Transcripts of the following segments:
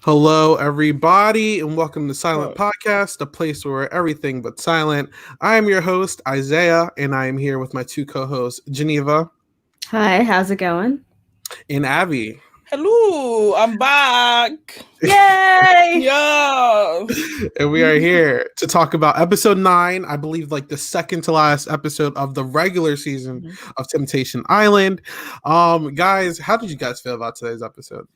Hello, everybody, and welcome to Silent What? Podcast, a place where everything but silent. I am your host, Isaiah, and I am here with my two co-hosts, Geneva Hi, how's it going? and Abby. Hello, I'm back. Yay! Yeah. And we are here to talk about episode 9, I believe like the second to last episode of the regular season of Temptation Island. Guys, how did you guys feel about today's episode?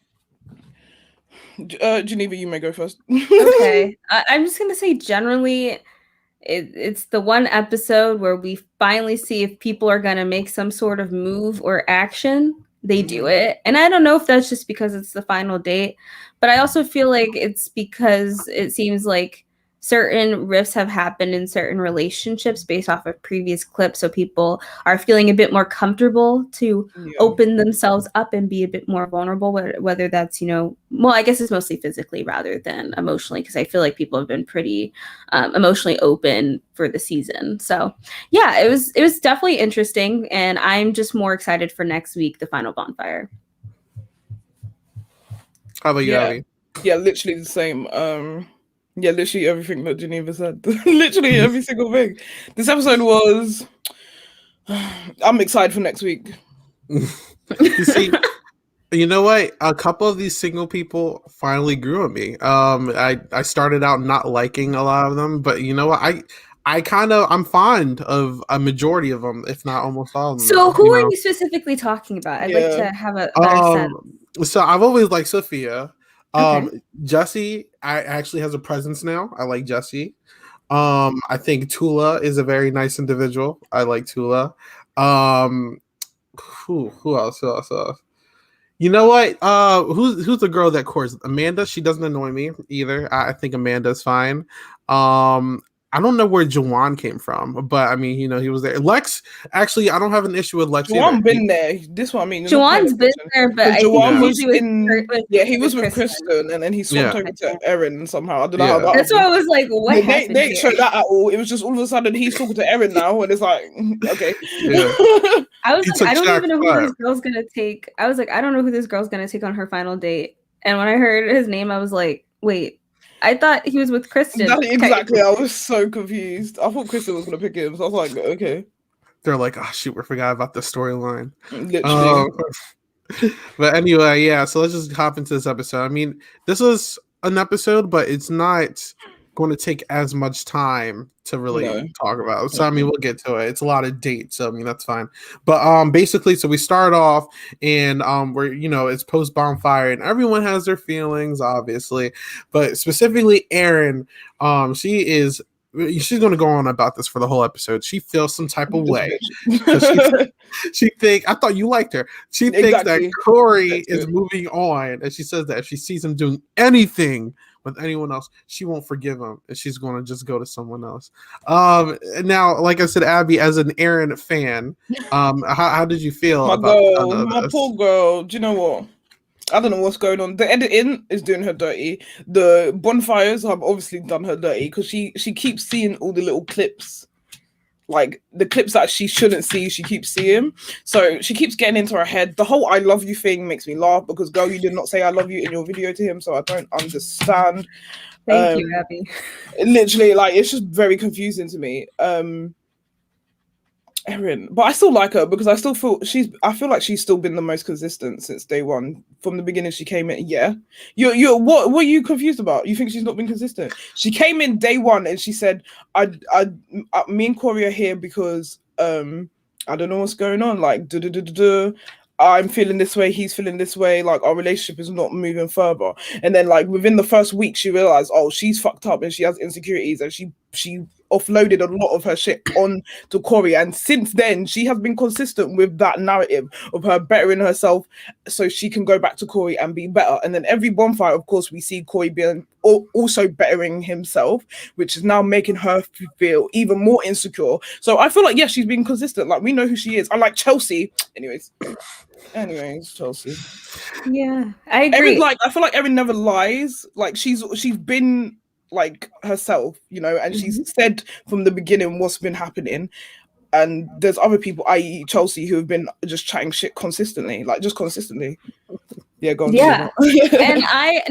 Geneva, you may go first. Okay, I'm just gonna say generally, it's the one episode where we finally see if people are gonna make some sort of move or action. They do it, and I don't know if that's just because it's the final date, but I also feel like it's because it seems like certain rifts have happened in certain relationships based off of previous clips, so people are feeling a bit more comfortable to open themselves up and be a bit more vulnerable, whether that's, well, I guess it's mostly physically rather than emotionally, because I feel like people have been pretty emotionally open for the season. So yeah, it was definitely interesting, and I'm just more excited for next week, the final bonfire. How about you, Abby? Yeah, literally the same. Yeah, literally everything that Geneva said. Literally every single thing. This episode was. I'm excited for next week. You see, you know what? A couple of these single people finally grew on me. I started out not liking a lot of them, but you know what? I'm fond of a majority of them, if not almost all of them. So who are you specifically talking about? I'd like to have a better sense. So I've always liked Sophia. Okay. Jesse actually has a presence now. I like Jesse. I think Tula is a very nice individual. I like Tula. Who else? Who else? You know what? Who's the girl that courts? Amanda. She doesn't annoy me either. I think Amanda's fine. I don't know where Juwan came from, but I mean, he was there. Lex, actually, I don't have an issue with Lex. Juwan been there. This what I mean. Juwan's been there, but I think he was with Kristen, and then he swapped over to Erin somehow. I don't know how that. That's why I was like, what? They didn't show that at all. It was just all of a sudden he's talking to Erin now, and it's like, okay. Yeah. I was like, I don't even know who this girl's gonna take. I was like, I don't know who this girl's gonna take on her final date. And when I heard his name, I was like, wait. I thought he was with Kristen. Exactly. I was so confused. I thought Kristen was going to pick him. So I was like, okay. They're like, oh, shoot, we forgot about the storyline. Literally. But anyway, yeah. So let's just hop into this episode. I mean, this was an episode, but it's not going to take as much time to really talk about. So I mean, we'll get to it. It's a lot of dates, so I mean that's fine. But basically, so we start off and we're it's post bonfire and everyone has their feelings, obviously, but specifically Erin, she's going to go on about this for the whole episode. She feels some type of way. she think I thought you liked her. She thinks that Corey is moving on, and she says that if she sees him doing anything with anyone else, she won't forgive him, and she's going to just go to someone else. Now, like I said, Abby, as an Erin fan, how did you feel my poor girl? Do you know what? I don't know what's going on. The editing is doing her dirty. The bonfires have obviously done her dirty because she keeps seeing all the little clips, like the clips that she shouldn't see. She keeps seeing, so she keeps getting into her head. The whole "I love you" thing makes me laugh because, girl, you did not say "I love you" in your video to him, so I don't understand. Thank you, Abby. Literally, like it's just very confusing to me. Erin, but I still like her because I feel like she's still been the most consistent since day one. From the beginning she came in. Yeah. What are you confused about? You think she's not been consistent? She came in day one and she said, me and Corey are here because I don't know what's going on. Like I'm feeling this way, he's feeling this way, like our relationship is not moving further. And then like within the first week she realized, oh, she's fucked up and she has insecurities, and she offloaded a lot of her shit on to Corey, and since then she has been consistent with that narrative of her bettering herself so she can go back to Corey and be better. And then every bonfire, of course, we see Corey being also bettering himself, which is now making her feel even more insecure. So I feel like she's been consistent. Like we know who she is. I like Chelsea. Anyways, Chelsea. Yeah, I agree. I feel like Erin never lies. Like she's been like herself, and she's said from the beginning what's been happening. And there's other people, i.e. Chelsea, who have been just chatting shit consistently, like just consistently. Yeah, go on. Yeah. And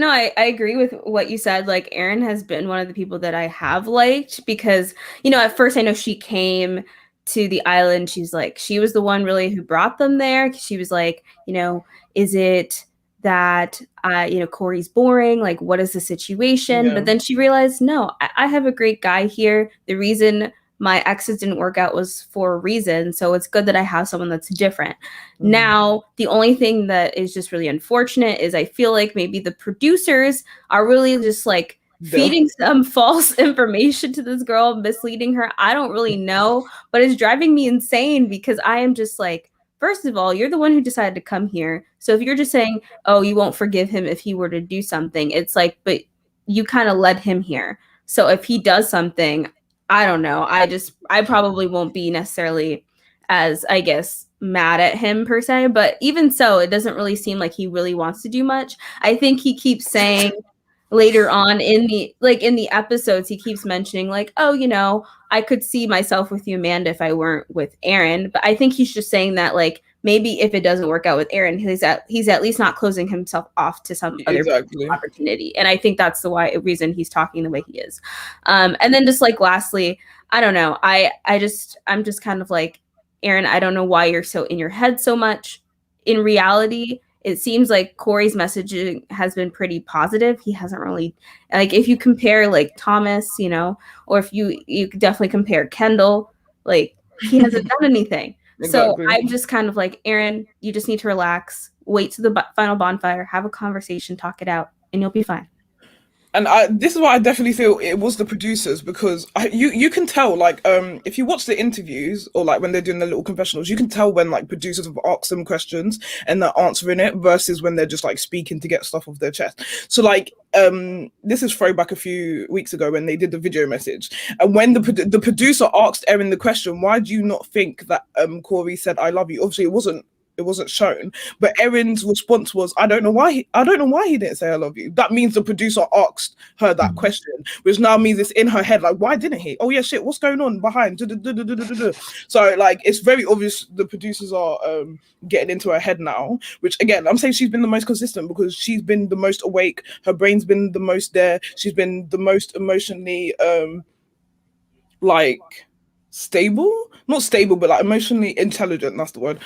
I agree with what you said. Like, Erin has been one of the people that I have liked because, at first I know she came to the island. She's like, she was the one really who brought them there. She was like, is it that, Corey's boring? Like, what is the situation? Yeah. But then she realized, no, I have a great guy here. The reason my exes didn't work out was for a reason. So it's good that I have someone that's different. Mm-hmm. Now, the only thing that is just really unfortunate is I feel like maybe the producers are really just like feeding some false information to this girl, misleading her. I don't really know, but it's driving me insane because I am just like, first of all, you're the one who decided to come here. So if you're just saying, oh, you won't forgive him if he were to do something, it's like, but you kind of led him here. So if he does something, I don't know. I probably won't be necessarily as, I guess, mad at him per se, but even so, it doesn't really seem like he really wants to do much. I think he keeps saying later on in the episodes, he keeps mentioning like, oh, I could see myself with you, Amanda, if I weren't with Erin. But I think he's just saying that like, maybe if it doesn't work out with Erin, he's at least not closing himself off to some other opportunity. And I think that's the reason he's talking the way he is. And then just like lastly, I don't know. I'm just kind of like, Erin, I don't know why you're so in your head so much. In reality, it seems like Corey's messaging has been pretty positive. He hasn't really, like, if you compare like Thomas, or if you definitely compare Kendall, like he hasn't done anything. Exactly. So I'm just kind of like, Erin, you just need to relax, wait to the final bonfire, have a conversation, talk it out, and you'll be fine. And this is why I definitely feel it was the producers, because you can tell, like, if you watch the interviews or like when they're doing the little confessionals, you can tell when like producers have asked them questions and they're answering it versus when they're just like speaking to get stuff off their chest. So like, this is throwback a few weeks ago when they did the video message, and when the producer asked Erin the question, why do you not think that Corey said I love you? Obviously it wasn't shown, but Erin's response was, I don't know why he didn't say I love you. That means the producer asked her that question, which now means it's in her head, like, why didn't he? Oh yeah, shit, what's going on behind? So like, it's very obvious the producers are getting into her head now, which again, I'm saying she's been the most consistent because she's been the most awake, her brain's been the most there, she's been the most emotionally like not stable, but like emotionally intelligent, that's the word.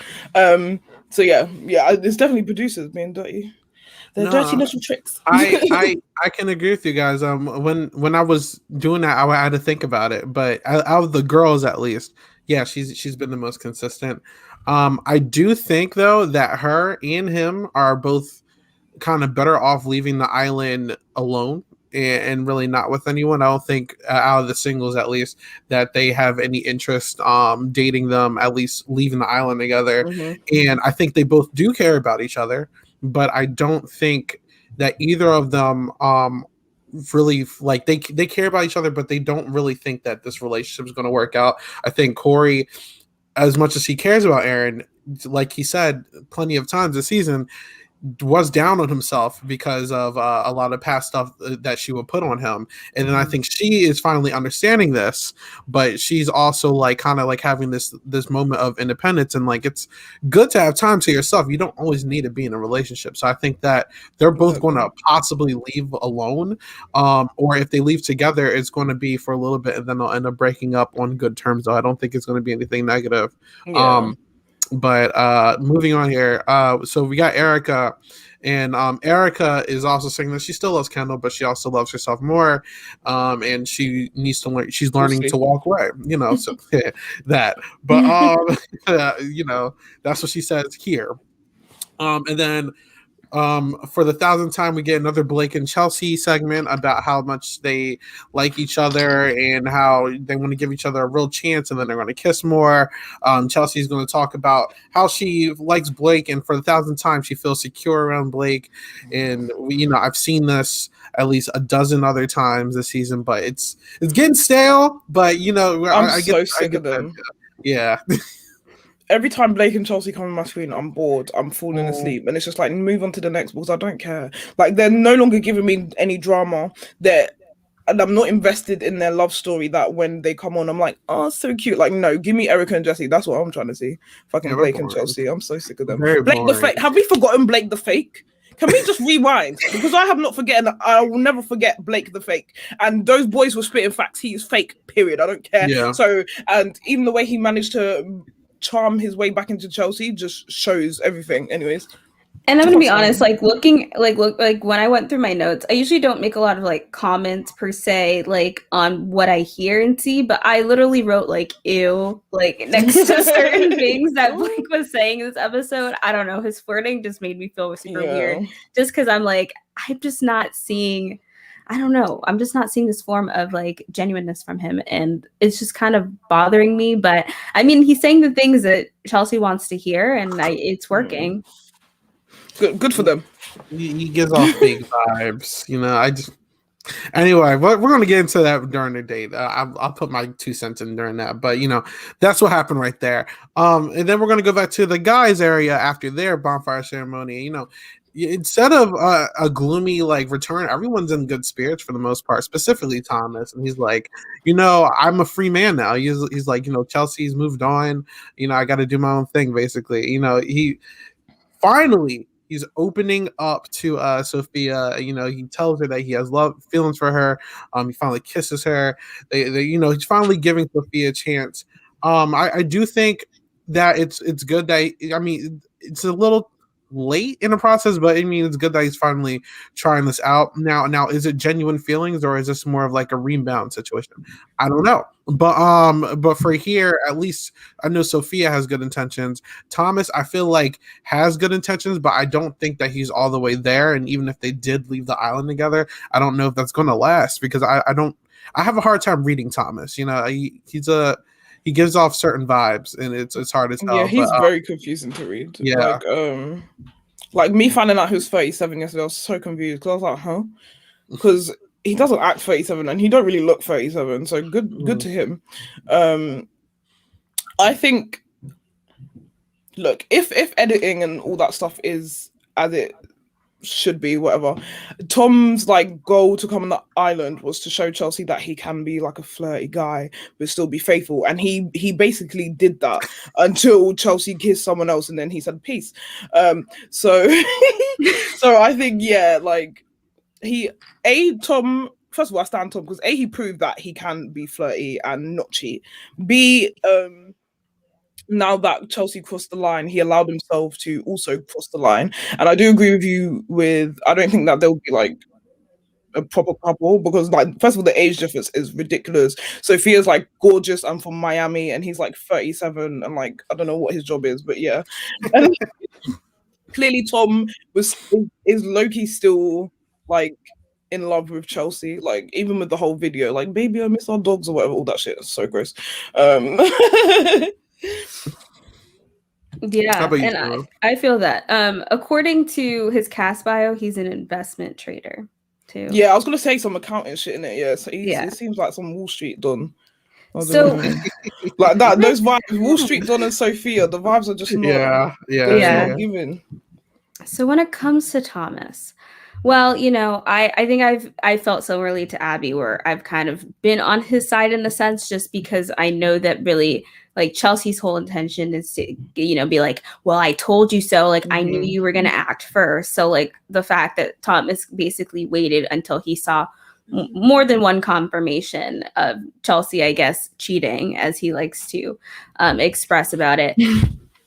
So yeah, it's definitely producers being dirty. They're dirty little tricks. I can agree with you guys. When I was doing that, I had to think about it, but out of the girls, at least, yeah, she's been the most consistent. I do think though that her and him are both kind of better off leaving the island alone and really not with anyone. I don't think out of the singles, at least, that they have any interest dating them, at least leaving the island together. Mm-hmm. And I think they both do care about each other, but I don't think that either of them really, like, they care about each other, but they don't really think that this relationship is going to work out. I think Corey, as much as he cares about Erin, like he said plenty of times this season, was down on himself because of a lot of past stuff that she would put on him. And then I think she is finally understanding this, but she's also like kind of like having this moment of independence, and like, it's good to have time to yourself. You don't always need to be in a relationship. So I think that they're both going to possibly leave alone, or if they leave together, it's going to be for a little bit and then they'll end up breaking up on good terms. Though I don't think it's going to be anything negative. But moving on here, so we got Erica, and Erica is also saying that she still loves Kendall, but she also loves herself more, and she needs to learn. She's learning to walk away, so that. But that's what she says here. And then for the 1,000th time, we get another Blake and Chelsea segment about how much they like each other and how they want to give each other a real chance, and then they're going to kiss more. Chelsea's going to talk about how she likes Blake, and for the 1,000th time, she feels secure around Blake. And I've seen this at least a dozen other times this season, but it's getting stale. But I'm so sick of them. Yeah. Every time Blake and Chelsea come on my screen, I'm bored. I'm falling asleep. And it's just like, move on to the next because I don't care. Like, they're no longer giving me any drama. And I'm not invested in their love story that when they come on, I'm like, oh, so cute. Like, no, give me Erica and Jesse. That's what I'm trying to see. Fucking Blake and Chelsea. I'm so sick of them. Blake the fake. Have we forgotten Blake the fake? Can we just rewind? Because I will never forget Blake the fake. And those boys were spitting facts. He is fake, period. I don't care. Yeah. So, and even the way he managed to charm his way back into Chelsea just shows everything. Anyways. And I'm gonna be honest, like looking like when I went through my notes, I usually don't make a lot of like comments per se, like on what I hear and see, but I literally wrote like ew, like next to certain things that Blake was saying in this episode. I don't know, his flirting just made me feel super weird. Just because I'm like, I'm just not seeing, I don't know, I'm just not seeing this form of like genuineness from him, and it's just kind of bothering me. But I mean, he's saying the things that Chelsea wants to hear, and it's working. Good for them. He gives off fake vibes, you know. Anyway, we're going to get into that during the date. I'll put my 2 cents in during that, but you know, that's what happened right there. And then we're going to go back to the guys' area after their bonfire ceremony. You know, instead of a gloomy like return, everyone's in good spirits for the most part. Specifically Thomas, and he's like, you know, I'm a free man now. He's like, you know, Chelsea's moved on. You know, I got to do my own thing. Basically, you know, he's opening up to Sophia. You know, he tells her that he has feelings for her. He finally kisses her. They you know, he's finally giving Sophia a chance. I do think that it's good that I mean, it's a little late in the process, but I mean, it's good that he's finally trying this out. Now, is it genuine feelings or is this more of like a rebound situation? I don't know. But for here, at least I know Sophia has good intentions. Thomas, I feel like has good intentions, but I don't think that he's all the way there. And even if they did leave the island together, I don't know if that's going to last because I have a hard time reading Thomas. You know, he gives off certain vibes, and it's hard to tell. Yeah, he's very confusing to read. Yeah, like me finding out he was 37 yesterday, I was so confused because I was like, huh? Because he doesn't act 37 and he don't really look 37. So good to him. I think, look, if editing and all that stuff is as it should be, whatever, Tom's like goal to come on the island was to show Chelsea that he can be like a flirty guy but still be faithful, and he basically did that until Chelsea kissed someone else and then he said peace. So I think like Tom, first of all, I stand Tom because he proved that he can be flirty and not cheat. B, now that Chelsea crossed the line, he allowed himself to also cross the line. And I do agree with you I don't think that there'll be like a proper couple because like, first of all, the age difference is ridiculous. Sophia's like gorgeous and from Miami and he's like 37 and like, I don't know what his job is, but yeah. And clearly Tom is low-key still like in love with Chelsea, like even with the whole video, like baby I miss our dogs or whatever, all that shit is so gross. Yeah, and I feel that. According to his cast bio, he's an investment trader too. Yeah, I was gonna say some accounting shit in it. Yeah, so it seems like some Wall Street don. So like that, those vibes, Wall Street don and Sophia, the vibes are just not, not given. So when it comes to Thomas, well, you know, I think I felt similarly to Abby, where I've kind of been on his side in a sense, just because I know that really, like, Chelsea's whole intention is to, you know, be like, well, I told you so. Like, I knew you were going to act first. So, like, the fact that Thomas basically waited until he saw more than one confirmation of Chelsea, I guess, cheating, as he likes to express about it.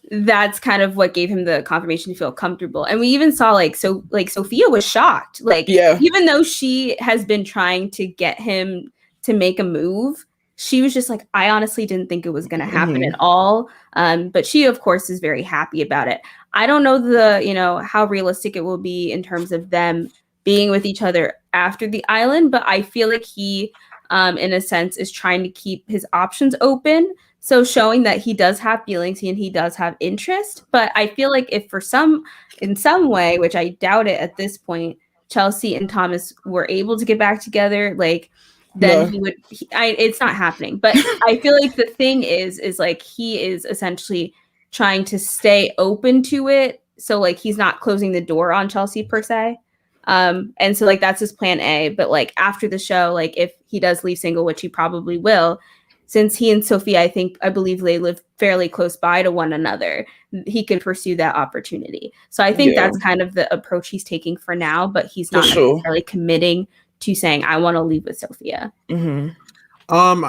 That's kind of what gave him the confirmation to feel comfortable. And we even saw Sophia was shocked. Like, even though she has been trying to get him to make a move, she was just like, I honestly didn't think it was going to happen at all. But she, of course, is very happy about it. I don't know how realistic it will be in terms of them being with each other after the island. But I feel like he, in a sense, is trying to keep his options open. So showing that he does have feelings and he does have interest. But I feel like if in some way, which I doubt it at this point, Chelsea and Thomas were able to get back together, like, then he would, it's not happening. But I feel like the thing is like, he is essentially trying to stay open to it. So like, he's not closing the door on Chelsea per se. And so like, that's his plan A. But like after the show, like if he does leave single, which he probably will, since he and Sophia, I believe they live fairly close by to one another, he could pursue that opportunity. So I think that's kind of the approach he's taking for now, but he's not necessarily committing to saying, I want to leave with Sophia. Mm-hmm. I'm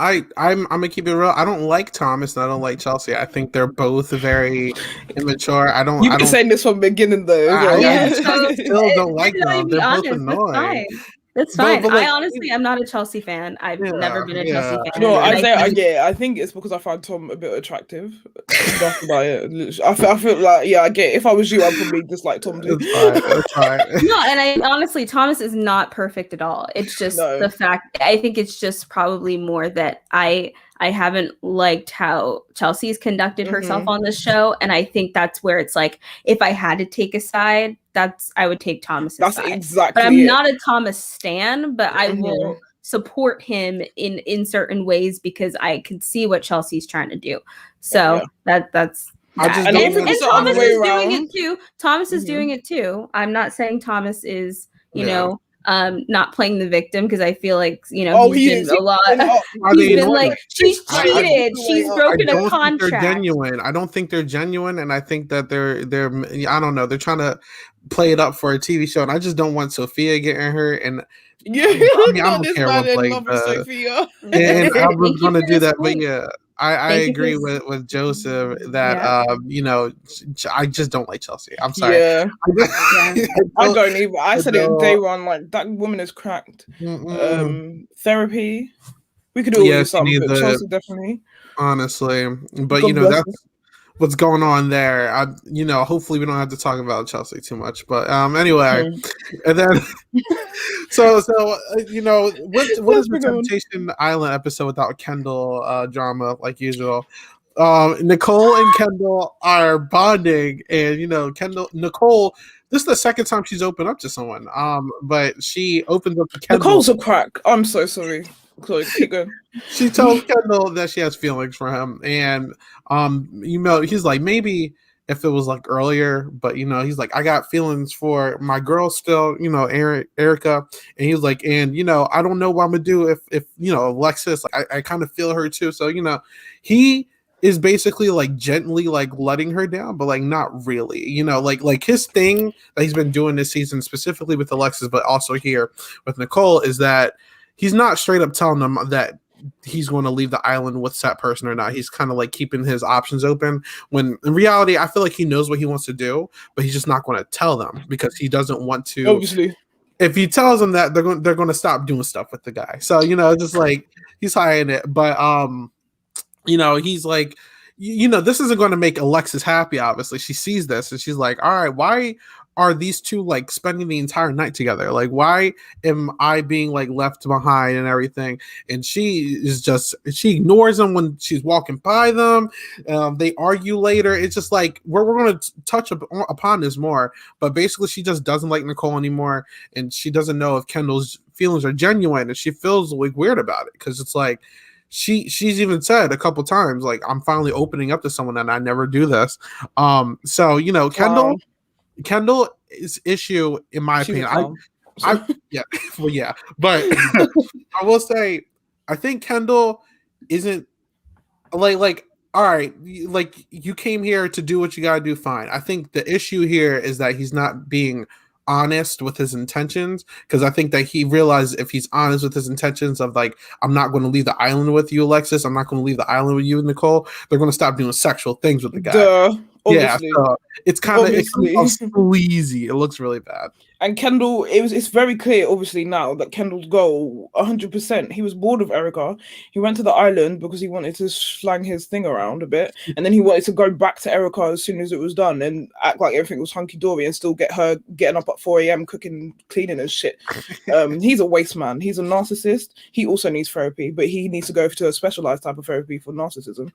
gonna keep it real. I don't like Thomas and I don't like Chelsea. I think they're both very immature. You've been saying this from the beginning though. I still don't like them. They're both annoying. That's fine. But I honestly am not a Chelsea fan. I've never been a Chelsea fan. No, I think it's because I find Tom a bit attractive. That's about it. I feel like, I get it. If I was you, I'd probably dislike Tom too. That's fine. No, and I honestly, Thomas is not perfect at all. It's just the fact, I think it's just probably more that I haven't liked how Chelsea's conducted herself on this show. And I think that's where it's like, if I had to take a side, I would take Thomas's side. That's exactly But I'm not a Thomas stan, but I will support him in certain ways because I can see what Chelsea's trying to do. So that's that. And Thomas is doing it too. Thomas is doing it too. I'm not saying Thomas is, you know, not playing the victim because I feel like, you know, he's been a lot. He's been like, she's cheated. She's broken a contract. They're genuine. I don't think they're genuine, and I think that they're I don't know. They're trying to play it up for a TV show, and I just don't want Sophia getting hurt. And I don't care what Sophia. And I was going to do that, but I agree with Joseph that you know, I just don't like Chelsea. I'm sorry. I don't either. I said it day one, like that woman is cracked. Therapy. We could all do something, but Chelsea definitely. Honestly, but you know that's what's going on there. You know, hopefully we don't have to talk about Chelsea too much. But anyway, and then so you know, what is the Temptation Island episode without Kendall drama like usual? Nicole and Kendall are bonding, and you know, Nicole. This is the second time she's opened up to someone. But she opens up to Kendall. Nicole's a crack. I'm so sorry. Keep going. She tells Kendall that she has feelings for him, and you know, he's like, maybe if it was like earlier, but you know, he's like, I got feelings for my girl still, you know, Erica, and he's like, and you know, I don't know what I'm gonna do if you know, Alexis, like, I kind of feel her too, so you know, he is basically like gently like letting her down, but like not really, you know, like his thing that he's been doing this season specifically with Alexis, but also here with Nicole, is that he's not straight up telling them that he's going to leave the island with that person or not. He's kind of like keeping his options open, when in reality, I feel like he knows what he wants to do, but he's just not going to tell them because he doesn't want to. Obviously, if he tells them that, they're going to stop doing stuff with the guy. So, you know, just like he's hiding it. But, you know, he's like, you know, this isn't going to make Alexis happy. Obviously, she sees this and she's like, all right, why are these two like spending the entire night together? Like, why am I being like left behind and everything? And she ignores them when she's walking by them. They argue later. It's just like we're going to touch upon this more, but basically she just doesn't like Nicole anymore, and she doesn't know if Kendall's feelings are genuine, and she feels like weird about it because it's like she's even said a couple times like, I'm finally opening up to someone and I never do this. So you know, Kendall's issue, in my opinion, but I will say, I think Kendall isn't like all right, like you came here to do what you gotta do, fine. I think the issue here is that he's not being honest with his intentions, because I think that he realized if he's honest with his intentions of like, I'm not going to leave the island with you, Alexis, I'm not going to leave the island with you, Nicole, they're going to stop doing sexual things with the guy. Obviously. Yeah, so it's kind of sleazy. It looks really bad. And Kendall, it's very clear, obviously, now that Kendall's goal, 100%, he was bored of Erica. He went to the island because he wanted to slang his thing around a bit, and then he wanted to go back to Erica as soon as it was done and act like everything was hunky dory and still get her getting up at 4 a.m. cooking, cleaning and shit. He's a waste man. He's a narcissist. He also needs therapy, but he needs to go to a specialized type of therapy for narcissism.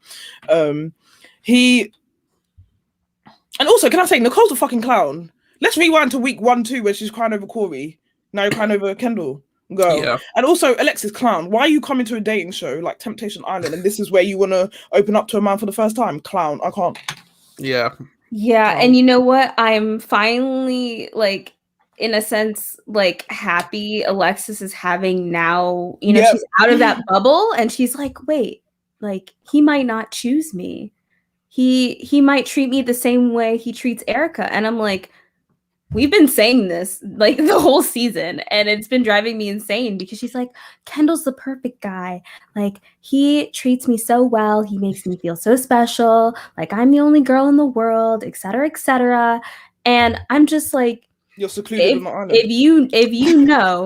And also, can I say, Nicole's a fucking clown. Let's rewind to week 1, 2, where she's crying over Corey. Now you're crying over Kendall. Girl. Yeah. And also, Alexis, clown. Why are you coming to a dating show like Temptation Island and this is where you want to open up to a man for the first time? Clown. I can't. Yeah. Yeah. And you know what? I'm finally, like, in a sense, like, happy Alexis is having now, you know, she's out of that bubble and she's like, wait, like he might not choose me. He might treat me the same way he treats Erica. And I'm like, we've been saying this like the whole season, and it's been driving me insane because she's like, Kendall's the perfect guy. Like, he treats me so well. He makes me feel so special. Like, I'm the only girl in the world, etc., etc. And I'm just like, you're secluded on the island. If you know,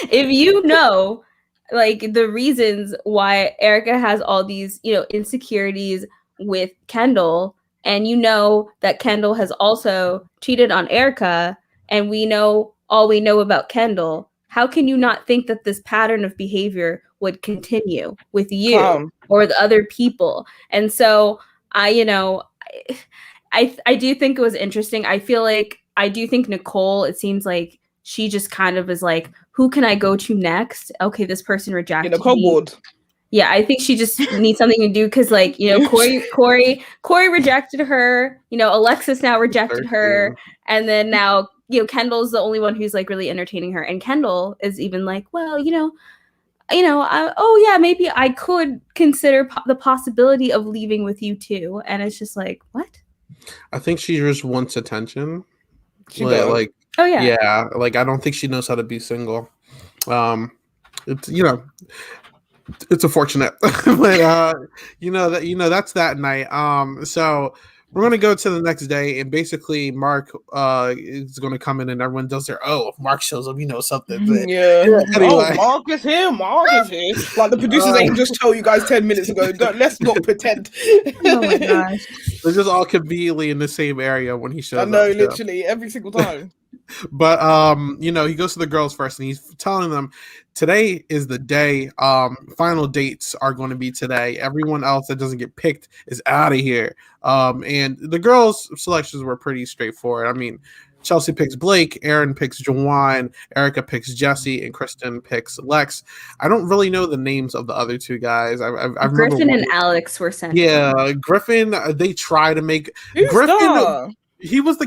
if you know, like the reasons why Erica has all these, insecurities with Kendall, and you know that Kendall has also cheated on Erica, and we know all we know about Kendall, how can you not think that this pattern of behavior would continue with you or the other people? And so I do think it was interesting. I do think Nicole, it seems like she just kind of is like, who can I go to next? Okay, this person rejected me. Yeah, I think she just needs something to do because, Corey rejected her. Alexis now rejected her, and then now Kendall's the only one who's like really entertaining her. And Kendall is even like, well, maybe I could consider the possibility of leaving with you too. And it's just like, what? I think she just wants attention. Oh yeah, yeah. Like I don't think she knows how to be single. It's unfortunate, but that's that night. So we're gonna go to the next day, and basically Mark is gonna come in, and everyone does their if Mark shows up, something. But, yeah. Anyway. Mark is here. Like the producers ain't just told you guys 10 minutes ago. Let's not pretend. Oh my gosh, they're just all conveniently in the same area when he shows up. I know, literally every single time. But he goes to the girls first, and he's telling them today is the day. Final dates are going to be today. Everyone else that doesn't get picked is out of here. And the girls' selections were pretty straightforward. I mean, Chelsea picks Blake, Aaron picks Juwan, Erica picks Jesse, and Kristen picks Lex. I don't really know the names of the other two guys. Griffin and Alex were sent. Yeah, Griffin. They try to make Griffin. He went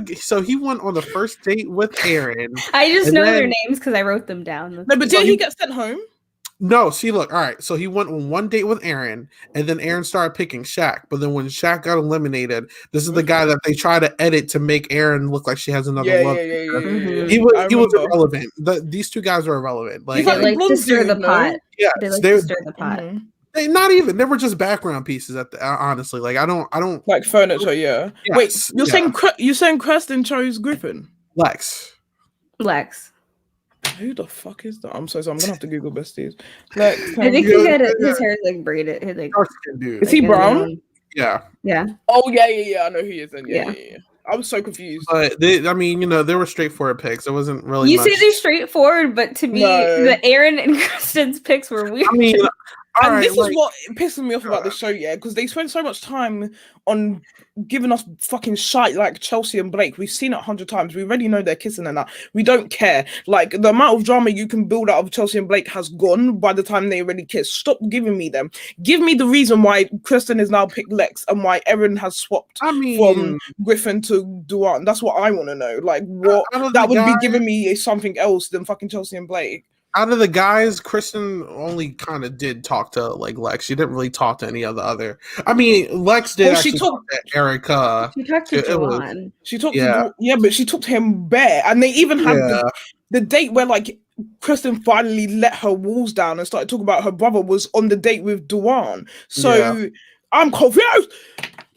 on the first date with Aaron. I just know their names because I wrote them down. No, but did he get sent home? No, see, look, all right. So he went on one date with Aaron, and then Aaron started picking Shaq. But then when Shaq got eliminated, this is the guy that they try to edit to make Aaron look like she has another love. Yeah. He was irrelevant. These two guys were irrelevant. Like to stir the pot. Yeah, they like to stir the pot. Not even. They were just background pieces. Honestly, like I don't like furniture. Yeah. Yes, wait, you're saying Kristen chose Griffin? Lex. Who the fuck is that? I'm so sorry. I'm gonna have to Google besties. Lex. I think he got his hair like braided. Is he brown? Yeah. Oh yeah. I know who he is. Then yeah. I was so confused. But they were straightforward picks. It wasn't really. You say they're straightforward, but to me, the Aaron and Kristen's picks were weird. I mean. And this is what pisses me off about the show, because they spend so much time on giving us fucking shite like Chelsea and Blake. We've seen it 100 times. We already know they're kissing and that. We don't care. Like, the amount of drama you can build out of Chelsea and Blake has gone by the time they already kiss. Stop giving me them. Give me the reason why Kristen is now picked Lex and why Erin has swapped from Griffin to Duan. That's what I want to know. Like, what that would be giving me something else than fucking Chelsea and Blake. Out of the guys, Kristen only kind of did talk to like Lex. She didn't really talk to any of the other. I mean, Lex did. She talked to Erica. She talked to Juwan. She talked to but she talked to him bare. And they even had the date where like Kristen finally let her walls down and started talking about her brother was on the date with Duan. So I'm confused.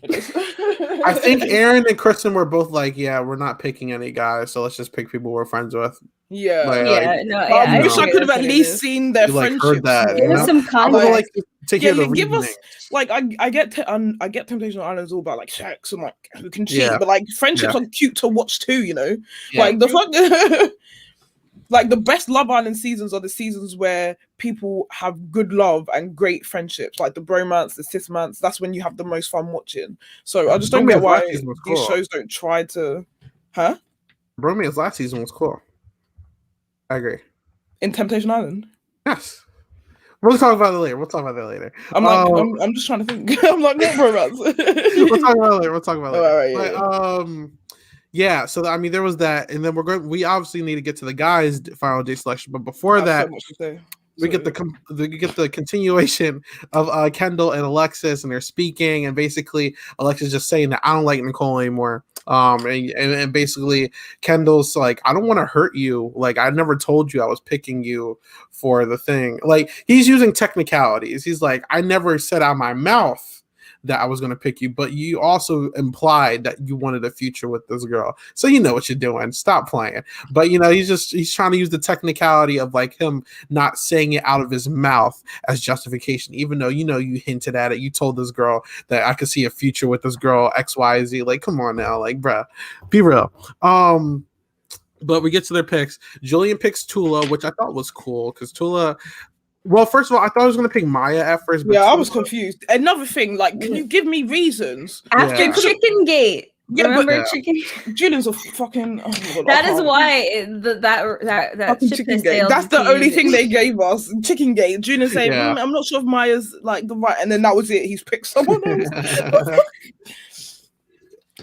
I think Aaron and Kristen were both like, we're not picking any guys, so let's just pick people we're friends with. I wish I could have at least seen their friendship. Heard that. Give us some context. Give us like I get Temptation Island is all about like sex and like who can cheat, but like friendships are cute to watch too. Like the fuck. Like the best Love Island seasons are the seasons where people have good love and great friendships, like the bromance, the cis-mance. That's when you have the most fun watching. So I just don't get why these shows don't try to, Bromance last season was cool. I agree. In Temptation Island? Yes. We'll talk about it later. I'm just trying to think. I'm like, what bromance? We'll talk about it later. All right, yeah, so I mean, there was that, and then we obviously need to get to the guys' final day selection. But before that, we get the continuation of Kendall and Alexis, and they're speaking, and basically Alexis just saying that I don't like Nicole anymore. And basically Kendall's like, I don't want to hurt you. Like, I never told you I was picking you for the thing. Like, he's using technicalities. He's like, I never said out of my mouth that I was going to pick you, but you also implied that you wanted a future with this girl. So you know what you're doing. Stop playing. But, you know, he's trying to use the technicality of like him not saying it out of his mouth as justification, even though, you know, you hinted at it. You told this girl that I could see a future with this girl, XYZ. Like, come on now. Like, bruh, be real. But we get to their picks. Julian picks Tula, which I thought was cool because Tula. Well, first of all, I thought I was going to pick Maya at first. But yeah, I was confused. Another thing, like, can you give me reasons? After Chicken Gate. Yeah, remember Chicken? Julian's a fucking. Oh my God, that is why that Chicken Gate. That's the only thing they gave us. Chicken Gate. Julian saying, "I'm not sure if Maya's like the right," and then that was it. He's picked someone else.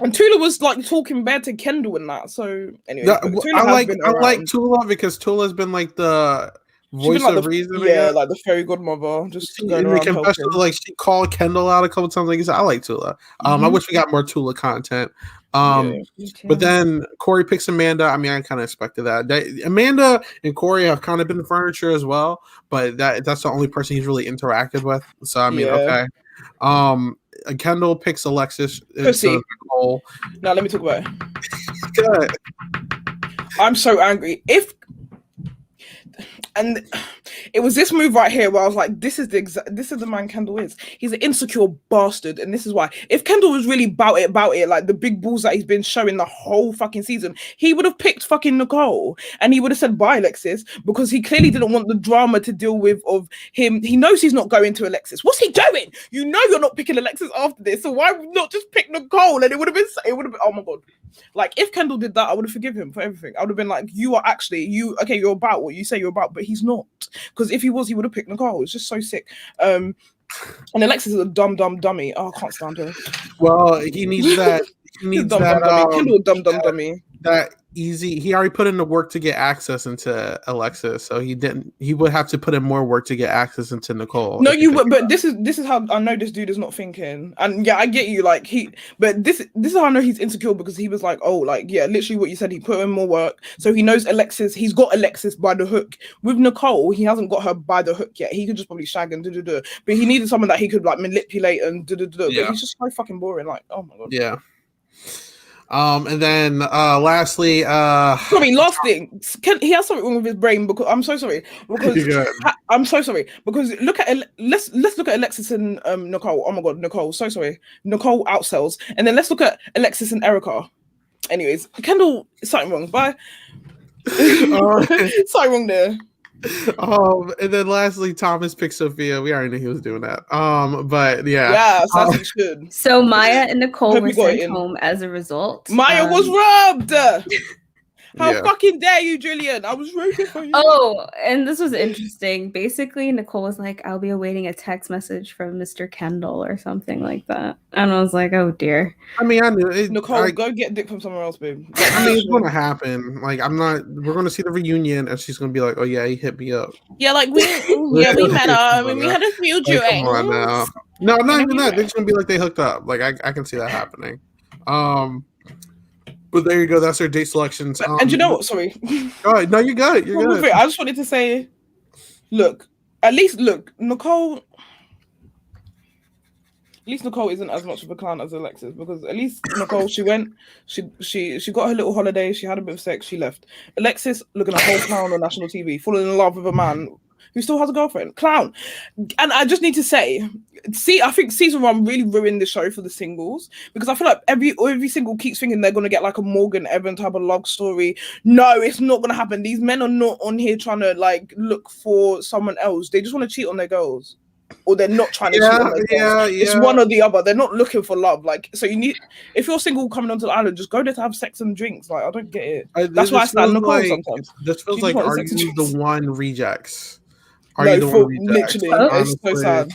And Tula was like talking bad to Kendall and that. So anyway, I like Tula because Tula's been like the voice like of reason. Yeah, like the fairy godmother. Just going around helping. Like she called Kendall out a couple times. Like, I like Tula. I wish we got more Tula content. But then Corey picks Amanda. I mean, I kind of expected that. Amanda and Corey have kind of been furniture as well, but that's the only person he's really interacted with. So I mean, okay. Kendall picks Alexis. Nicole. Now let me talk about it. Good. I'm so angry. And it was this move right here where I was like, this is the man Kendall is. He's an insecure bastard, and this is why. If Kendall was really about it, like the big balls that he's been showing the whole fucking season, he would have picked fucking Nicole, and he would have said bye, Alexis, because he clearly didn't want the drama to deal with of him. He knows he's not going to Alexis. What's he doing? You know you're not picking Alexis after this, so why not just pick Nicole? And it would have been, oh my God. Like, if Kendall did that, I would have forgiven him for everything. I would have been like, you're about what you say you're about, but he's not. Because if he was, he would have picked Nicole. It's just so sick. And Alexis is a dumb dummy. Oh, I can't stand her. Well, he needs that. He needs dumb dummy. Kendall, dumb dummy. That easy. He already put in the work to get access into Alexis, so he would have to put in more work to get access into Nicole. No, you would, but this is how I know this dude is not thinking. And yeah, I get you. Like this is how I know he's insecure, because he was like, oh, like, yeah, literally what you said. He put in more work, so he knows Alexis. He's got Alexis by the hook. With Nicole, he hasn't got her by the hook yet. He could just probably shag and but he needed someone that he could like manipulate and But he's just so fucking boring. Like, oh my God. Yeah. And then lastly, last thing, he has something wrong with his brain, because I'm so sorry, because let's look at Alexis and Nicole. Oh my God, Nicole, so sorry. Nicole outsells, and then let's look at Alexis and Erica. Anyways, Kendall, something wrong. Bye. Something wrong there. And then lastly, Thomas picked Sophia. We already knew he was doing that. But yeah, that's he should. So Maya and Nicole were sent home as a result. Maya was robbed. How fucking dare you, Julian? I was rooting for you. Oh, and this was interesting. Basically, Nicole was like, I'll be awaiting a text message from Mr. Kendall or something like that. And I was like, oh dear. I mean, I knew it. Nicole, go get dick from somewhere else, babe. I mean, it's going to happen. Like, we're going to see the reunion, and she's going to be like, oh yeah, he hit me up. Yeah, like, we met up, and we had a few drinks. Come on now. No, not even that. They're just going to be like, they hooked up. Like, I can see that happening. But there you go. That's our date selections. And you know what? Sorry. All right. No, you got it. You're good. I just wanted to say, at least Nicole isn't as much of a clown as Alexis, because at least Nicole, she went, she got her little holiday, she had a bit of sex, she left. Alexis looking a whole clown on national TV, falling in love with a man who still has a girlfriend. Clown. And I just need to say, I think season 1 really ruined the show for the singles, because I feel like every single keeps thinking they're gonna get like a Morgan Evan type of love story. No, it's not gonna happen. These men are not on here trying to like look for someone else. They just want to cheat on their girls. Or they're not trying to cheat on their girls. It's one or the other. They're not looking for love. Like, so if you're single coming onto the island, just go there to have sex and drinks. Like, I don't get it. That's why I stand Nicole sometimes. This feels like, are you the one rejects? Literally, it's so sad.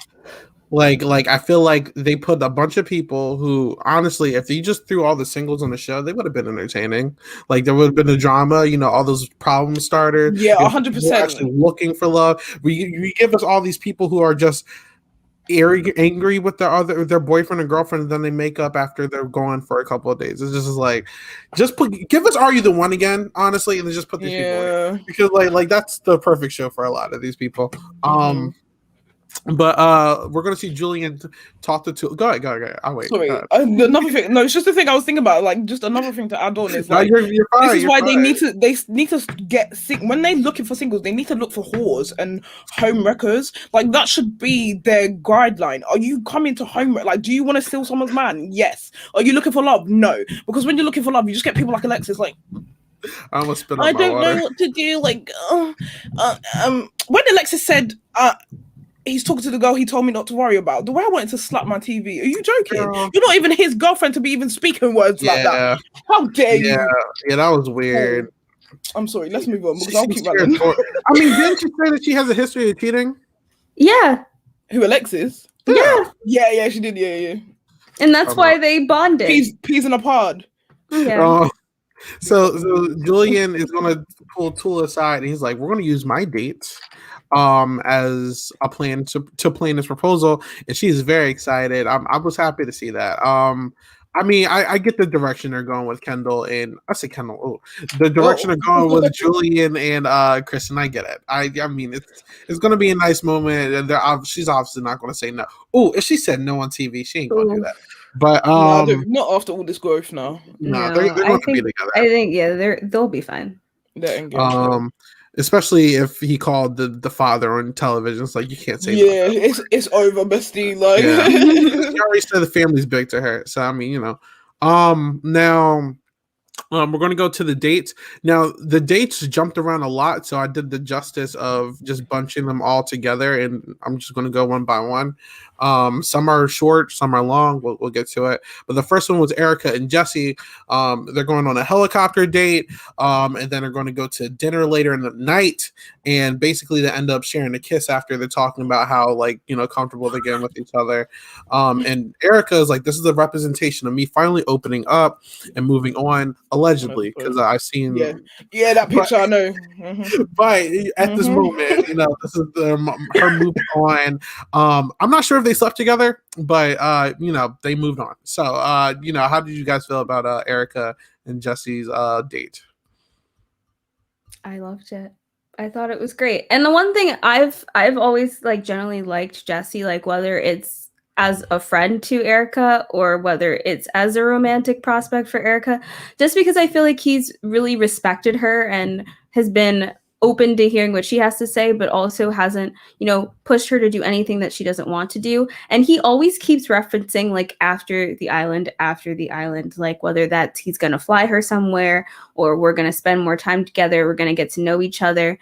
Like I feel like they put a bunch of people who, honestly, if you just threw all the singles on the show, they would have been entertaining. Like there would have been a drama, all those problem starters. Yeah, People 100%. actually looking for love. We give us all these people who are just angry with their boyfriend and girlfriend, and then they make up after they're gone for a couple of days. It's just like, give us Are You the One again, honestly, and then just put these people in, because like that's the perfect show for a lot of these people. But we're gonna see Julian talk to Tula. Go ahead. I'll wait. Sorry, another thing. No, it's just the thing I was thinking about. Like, just another thing to add on is like, you're fine, this is why they need to get when they're looking for singles. They need to look for whores and home wreckers. Like that should be their guideline. Are you coming to home? Like, do you want to steal someone's man? Yes. Are you looking for love? No. Because when you're looking for love, you just get people like Alexis. Like, I almost spit on I my don't water. know what to do. Like, when Alexis said, he's talking to the girl he told me not to worry about. The way I wanted to slap my TV. Are you joking? Girl. You're not even his girlfriend to be even speaking words like that. How dare you? Yeah, that was weird. I'm sorry. Let's move on because I'll keep running. I mean, didn't you say that she has a history of cheating? Yeah. Who, Alexis? Yeah, she did. Yeah. And that's why they bonded. Peas in a pod. Yeah. So Julian is gonna pull Tula aside, and he's like, "We're gonna use my dates as a plan to plan this proposal," and she's very excited. I was happy to see that. I mean, I get the direction they're going with Kendall, and I say Kendall. The direction they're going with Julian and Kristen. I get it. I mean, it's going to be a nice moment, and she's obviously not going to say no. Oh, if she said no on TV, she ain't going to do that. But no, not after all this growth now. No, they're going to be together. I think they'll be fine. Especially if he called the father on television. It's like, you can't say it's over, bestie. Like she already said the family's big to her. So I mean, now we're going to go to the dates. Now the dates jumped around a lot, so I did the justice of just bunching them all together, and I'm just going to go one by one. Some are short, some are long. We'll get to it. But the first one was Erica and Jesse. They're going on a helicopter date, and then they're going to go to dinner later in the night. And basically, they end up sharing a kiss after they're talking about how, comfortable they're getting with each other. And Erica is like, "This is a representation of me finally opening up and moving on," allegedly, because I've seen that picture. I know. But at this moment, this is her moving on. I'm not sure if they slept together, but they moved on. So how did you guys feel about Erica and Jesse's date? I loved it. I thought it was great. And the one thing I've always generally liked Jesse, whether it's as a friend to Erica or whether it's as a romantic prospect for Erica, just because I feel like he's really respected her and has been open to hearing what she has to say, but also hasn't, pushed her to do anything that she doesn't want to do. And he always keeps referencing after the island, whether that's he's going to fly her somewhere or we're going to spend more time together, we're going to get to know each other.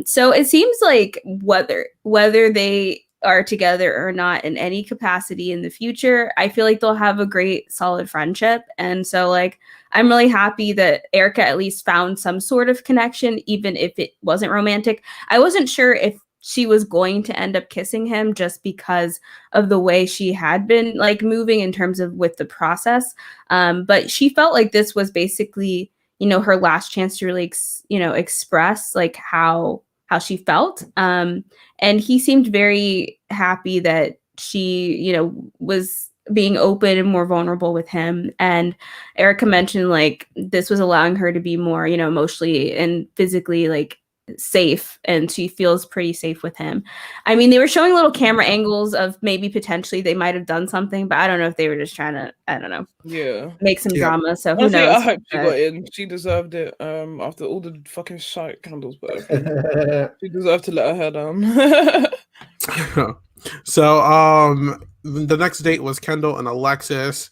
So it seems like whether they are together or not in any capacity in the future, I feel like they'll have a great solid friendship. And so I'm really happy that Erica at least found some sort of connection, even if it wasn't romantic. I wasn't sure if she was going to end up kissing him just because of the way she had been moving in terms of with the process. But she felt like this was basically, her last chance to really, express how she felt. And he seemed very happy that she, was being open and more vulnerable with him. And Erica mentioned this was allowing her to be more, emotionally and physically safe, and she feels pretty safe with him. I mean, they were showing little camera angles of maybe potentially they might have done something, but I don't know if they were just trying to, make some drama. So who knows? I hope she got in. She deserved it. After all the fucking shite candles, but she deserved to let her hair down. So the next date was Kendall and Alexis.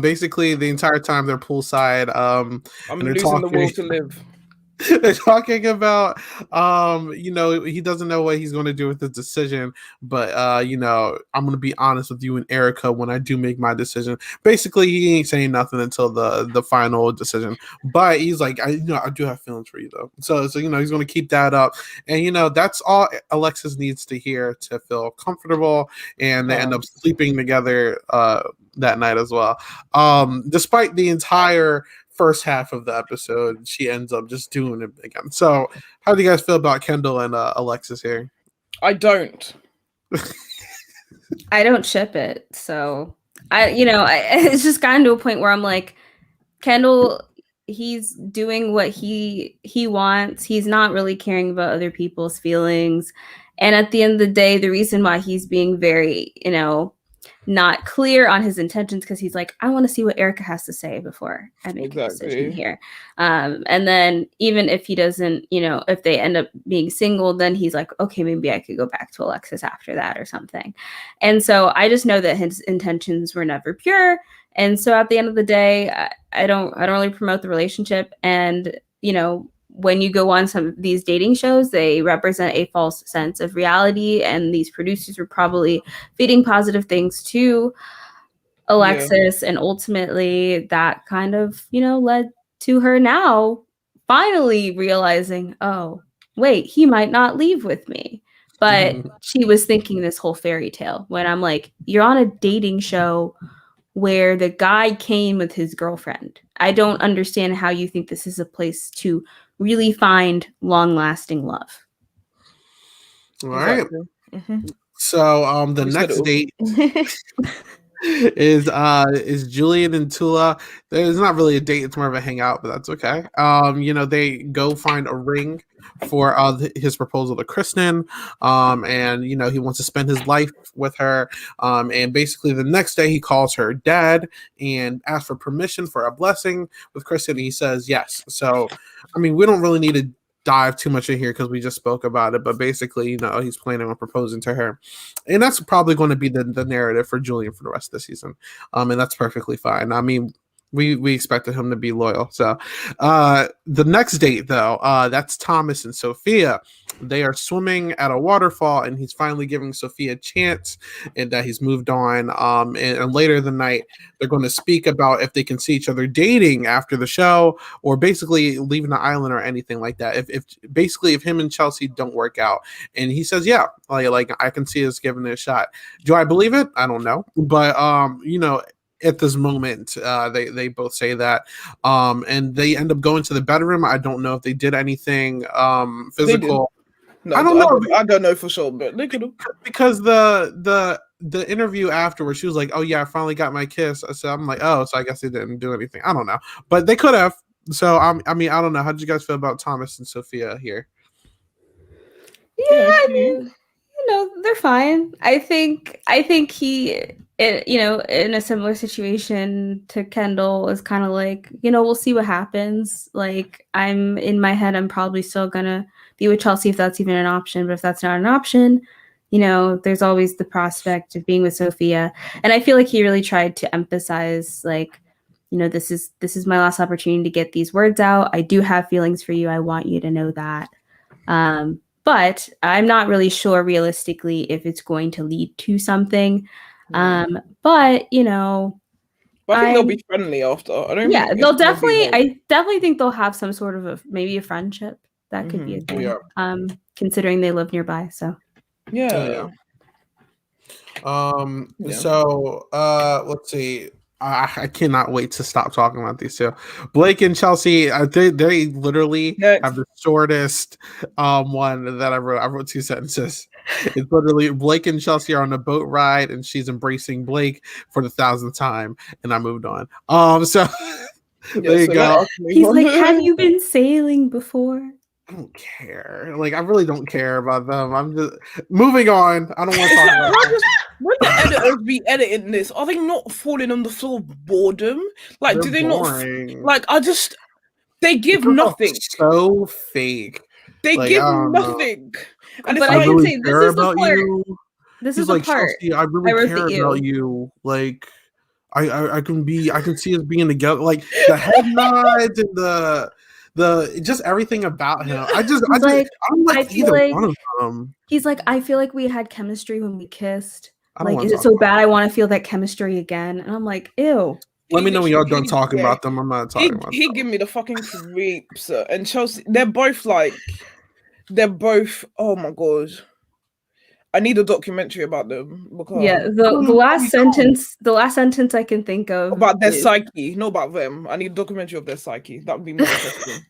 Basically the entire time they're poolside. I'm losing the will to live. They're talking about, he doesn't know what he's going to do with his decision, but I'm going to be honest with you and Erica when I do make my decision. Basically, he ain't saying nothing until the final decision, but he's like, I do have feelings for you though. So he's going to keep that up, and that's all Alexis needs to hear to feel comfortable, and they end up sleeping together that night as well. Despite the entire first half of the episode, she ends up just doing it again. So how do you guys feel about Kendall and Alexis here? I don't ship it. So it's just gotten to a point where I'm like, Kendall, he's doing what he wants. He's not really caring about other people's feelings. And at the end of the day, the reason why he's being very, not clear on his intentions, because he's like, I want to see what Erica has to say before I make a decision here. And then even if he doesn't, if they end up being single, then he's like, okay, maybe I could go back to Alexis after that or something. And so I just know that his intentions were never pure. And so at the end of the day, I don't really promote the relationship. And, when you go on some of these dating shows, they represent a false sense of reality, and these producers were probably feeding positive things to Alexis, and ultimately that kind of, led to her now finally realizing, oh, wait, he might not leave with me. But she was thinking this whole fairy tale when I'm like, you're on a dating show where the guy came with his girlfriend. I don't understand how you think this is a place to really find long-lasting love. All right. Mm-hmm. So the next date is Julian and Tula. There's not really a date, it's more of a hangout, but that's okay. They go find a ring for his proposal to Kristen, and he wants to spend his life with her, and basically the next day he calls her dad and asks for permission for a blessing with Kristen, and he says yes. So we don't really need to dive too much in here because we just spoke about it, but basically he's planning on proposing to her, and that's probably going to be the narrative for Julian for the rest of the season, and that's perfectly fine. We expected him to be loyal. So the next date though, that's Thomas and Sophia. They are swimming at a waterfall, and he's finally giving Sophia a chance, and that he's moved on. And later the night, they're going to speak about if they can see each other dating after the show, or basically leaving the island or anything like that. If him and Chelsea don't work out, and he says, yeah, like I can see us giving it a shot. Do I believe it? I don't know, but at this moment, they both say that, and they end up going to the bedroom. I don't know if they did anything physical. No, I don't know. I don't know for sure, but they could have, because the interview afterwards, she was like, "Oh yeah, I finally got my kiss." So I'm like, "Oh, so I guess they didn't do anything." I don't know, but they could have. So I don't know. How did you guys feel about Thomas and Sophia here? Yeah, they're fine. I think he, in a similar situation to Kendall, is kind of like, we'll see what happens. Like, in my head, I'm probably still gonna be with Chelsea if that's even an option. But if that's not an option, there's always the prospect of being with Sophia. And I feel like he really tried to emphasize, like, this is my last opportunity to get these words out. I do have feelings for you. I want you to know that. But I'm not really sure realistically if it's going to lead to something. But I think they'll be friendly after. They'll definitely. I definitely think they'll have some sort of maybe a friendship. That could be a thing. Yeah. Considering they live nearby, so. Yeah. So let's see. I cannot wait to stop talking about these two. Blake and Chelsea, they literally have the shortest one that I wrote. I wrote 2 sentences. It's literally Blake and Chelsea are on a boat ride, and she's embracing Blake for the 1,000th time, and I moved on. So there you go. He's like, have you been sailing before? I don't care. Like, I really don't care about them. I'm just moving on. I don't want to talk about it. When the editors be editing this, are they not falling on the floor of boredom? Like, do they boring. Not? Like, they give nothing. So fake. They give nothing. And but I can say this is the part. This is the part. Chelsea, I really care about you. Like, I can see us being together. Like the head nods and just everything about him. I don't like feel either like one of them. he's like, I feel like we had chemistry when we kissed. I don't Like, wanna is it talk so about bad I want to feel that chemistry again? And I'm like, ew. Let me know when y'all done talking about them. I'm not talking about He them. give me the fucking creeps. And Chelsea, they're both, oh my god. I need a documentary about them because the last sentence I can think of about their psyche, not about them. I need a documentary of their psyche. That would be more interesting.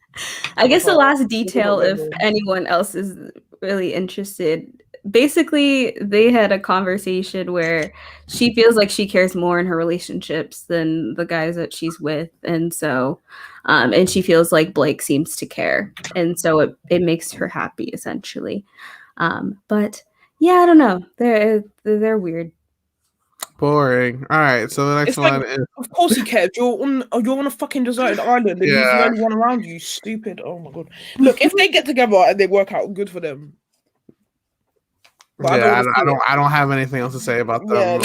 I guess the last detail, if anyone else is really interested, basically they had a conversation where she feels like she cares more in her relationships than the guys that she's with, and so and she feels like Blake seems to care, and so it makes her happy essentially. But yeah, I don't know, they're weird. Boring. All right, so the next one is, of course he cares. You're on a fucking deserted island and he's the only one around you, stupid. Oh my god. Look, if they get together and they work out, good for them. But I don't have anything else to say about them.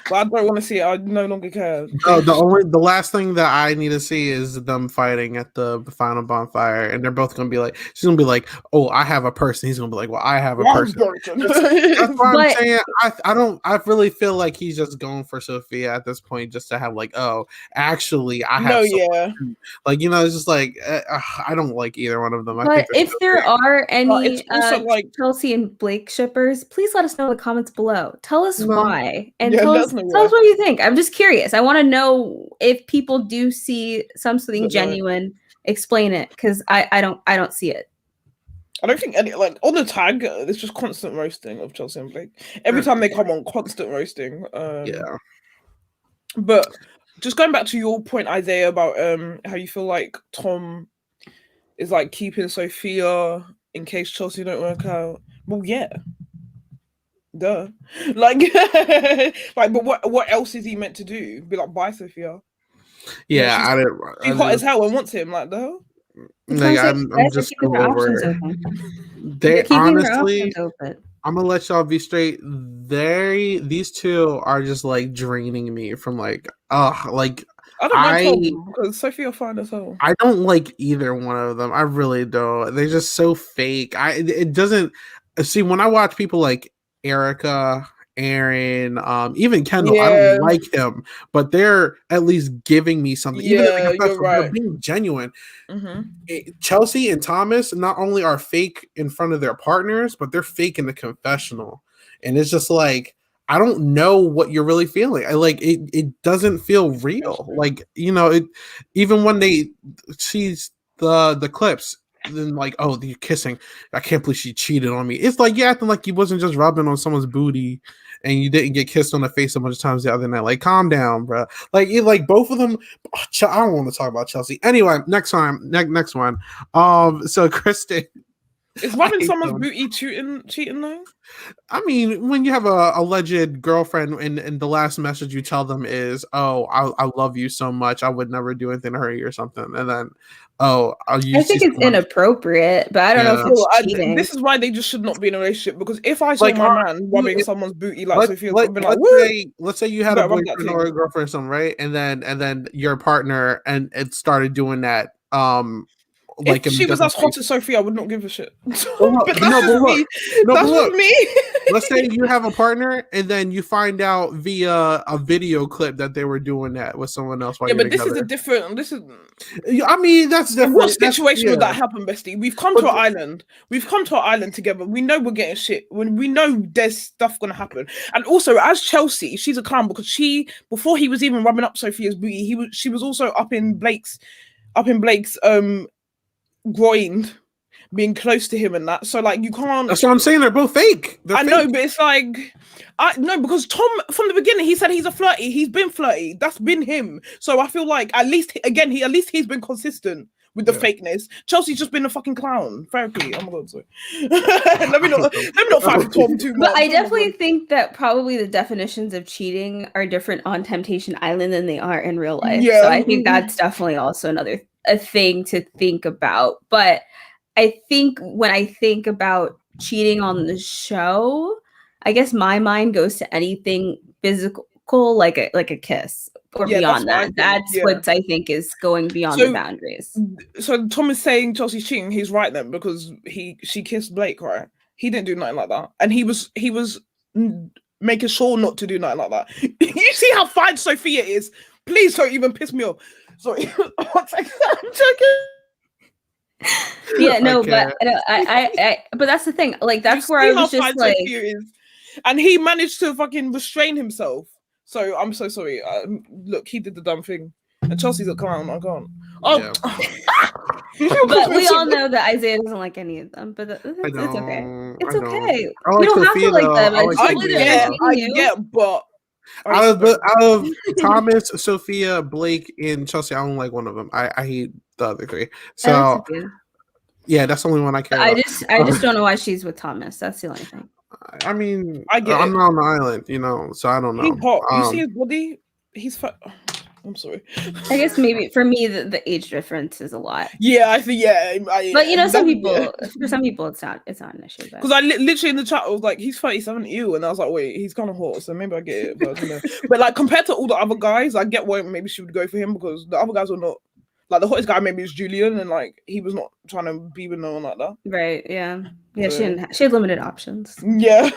But I don't want to see it. I no longer care. No, the last thing that I need to see is them fighting at the final bonfire, and they're both gonna be like, she's gonna be like, "Oh, I have a person." He's gonna be like, "Well, I have a person." That's what I'm saying. I really feel like he's just going for Sophia at this point, just to have like, "Oh, actually, I have." Like, it's just like I don't like either one of them. But if there are any Chelsea and Blake shippers, please let us know in the comments below. Tell us why, and tell us what you think. I'm just curious. I want to know if people do see something genuine. Explain it, because I don't see it. I don't think any, on the tag, it's just constant roasting of Chelsea and Blake. Every time they come on, constant roasting. But just going back to your point, Isaiah, about how you feel like Tom is like keeping Sophia in case Chelsea don't work out. Well, yeah. Duh. But what else is he meant to do? Be like, bye, Sophia. Yeah, she's hot as hell and wants him. Like, the hell? I'm just over. They honestly, I'm gonna let y'all be straight. These two are just like draining me from like I don't know because Sophia fine as hell. I don't like either one of them. I really don't. They're just so fake. It doesn't see when I watch people like Erica, Aaron, even Kendall. I don't like him, but they're at least giving me something. Even if they're being genuine. Chelsea and Thomas not only are fake in front of their partners, but they're fake in the confessional, and it's just like, I don't know what you're really feeling. It doesn't feel real. Even when they sees the clips, then like, oh, they're kissing. I can't believe she cheated on me. It's like, acting like you wasn't just rubbing on someone's booty and you didn't get kissed on the face a bunch of times the other night. Like, calm down, bro. Like both of them. I don't want to talk about Chelsea. Anyway, next one. So Kristen. Is rubbing someone's booty cheating though? I mean, when you have a alleged girlfriend and the last message you tell them is, "Oh, I love you so much, I would never do anything to hurt you" or something, and then, I think it's inappropriate, but I don't know if it's cheating. This is why they just should not be in a relationship, because if I saw my man rubbing someone's booty Sophia, let's say you had a boyfriend or a girlfriend or something, right? And then your partner and it started doing that. If she was as hot as Sophia, I would not give a shit. That's me. Let's say you have a partner and then you find out via a video clip that they were doing that with someone else. But this is a different. I mean, that's different. What situation would that happen, bestie? We've come to an island. We've come to an island together. We know we're getting shit. When we know there's stuff gonna happen. And also, as Chelsea, she's a clown because before he was even rubbing up Sophia's booty, she was also up in Blake's groin, being close to him and that. So like, you can't. That's what I'm saying. They're both fake. I know, but it's like, because Tom from the beginning he said he's been flirty. That's been him. So I feel like at least he's been consistent with the fakeness. Chelsea's just been a fucking clown. Therapy. Oh my god, sorry. let me not fight for Tom too much. But I definitely think that probably the definitions of cheating are different on Temptation Island than they are in real life. Yeah. So I think that's definitely also a thing to think about. But I think when I think about cheating on the show, I guess my mind goes to anything physical, reciprocal, like a kiss or beyond that. That's what I think is going beyond the boundaries. So Tom is saying Chelsea's cheating. He's right then, because she kissed Blake, right? He didn't do nothing like that, and he was making sure not to do nothing like that. You see how fine Sophia is? Please don't even piss me off. Sorry, I'm joking. Yeah, no, but but that's the thing. Like, that's where I was just like, and he managed to fucking restrain himself. So I'm so sorry. Look, he did the dumb thing, and Chelsea's a clown. I can't. Oh, yeah. But we all know that Isaiah doesn't like any of them. But it's okay. It's okay. You don't have to like them. I get, but out of Thomas, Sophia, Blake, and Chelsea, I don't like one of them. I hate the other three. So yeah, that's the only one I care about. I just don't know why she's with Thomas. That's the only thing. I mean, I'm not on the island, so I don't know. He's hot. You see his body? He's fat. I'm sorry. I guess maybe for me the age difference is a lot. Yeah, I think but some people, for some people, it's not an issue. Because I literally in the chat I was like, he's 37, ew, and I was like, wait, he's kind of hot, so maybe I get it. But but like compared to all the other guys, I get why maybe she would go for him, because the other guys were not. Like, the hottest guy maybe is Julian, and like he was not trying to be with no one like that. Right? Yeah. Yeah. She had limited options. Yeah.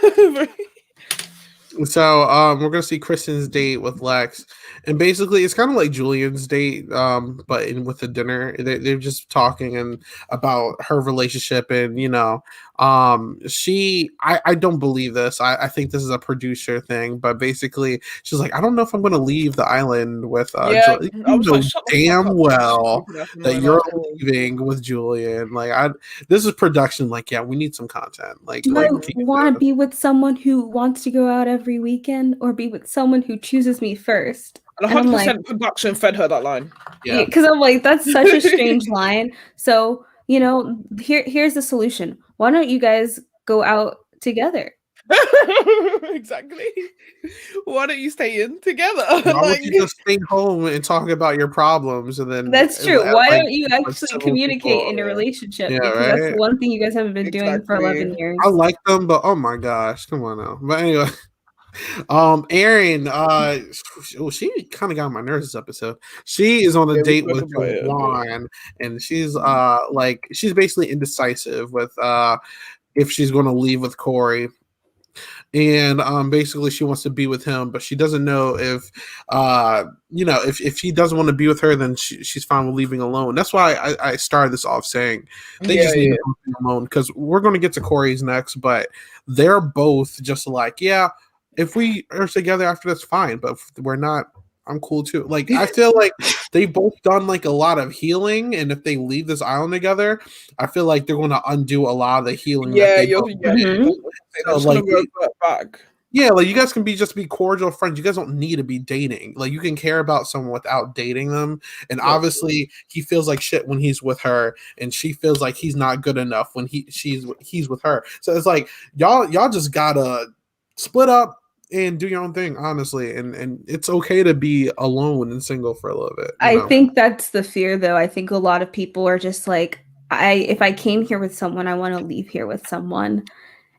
So we're gonna see Kristen's date with Lex, and basically it's kind of like Julian's date, but with the dinner. They're just talking and about her relationship, and I don't believe this. I think this is a producer thing, but basically she's like, I don't know if I'm gonna leave the island with Julian. You know damn well that you're leaving with Julian. Like, this is production. Like, yeah, we need some content. Like, do I want to be with someone who wants to go out every weekend, or be with someone who chooses me first? 100% production fed her that line. Yeah, because I'm like, that's such a strange line. So here's the solution. Why don't you guys go out together? Exactly. Why don't you stay in together? Why don't you just stay home and talk about your problems, and then that's true. Why don't you actually communicate in a relationship? Yeah, because that's one thing you guys haven't been doing for 11 years. I like them, but oh my gosh, come on now. But anyway. Erin, she kind of got on my nerves this episode. She is on a date with Juan, and she's she's basically indecisive with if she's going to leave with Corey. And basically she wants to be with him, but she doesn't know if if he doesn't want to be with her, then she's fine with leaving alone. That's why I started this off saying they just need to be alone, because we're going to get to Corey's next, but they're both just like, yeah, if we are together after, that's fine, but if we're not, I'm cool too. Like, I feel like they've both done like a lot of healing, and if they leave this island together, I feel like they're going to undo a lot of the healing. Back. Yeah, like, you guys can just be cordial friends. You guys don't need to be dating. Like, you can care about someone without dating them. And obviously, he feels like shit when he's with her, and she feels like he's not good enough when he's with her. So it's like y'all just gotta split up and do your own thing, honestly, and it's okay to be alone and single for a little bit. I think that's the fear, though. I think a lot of people are just like, if I came here with someone, I want to leave here with someone.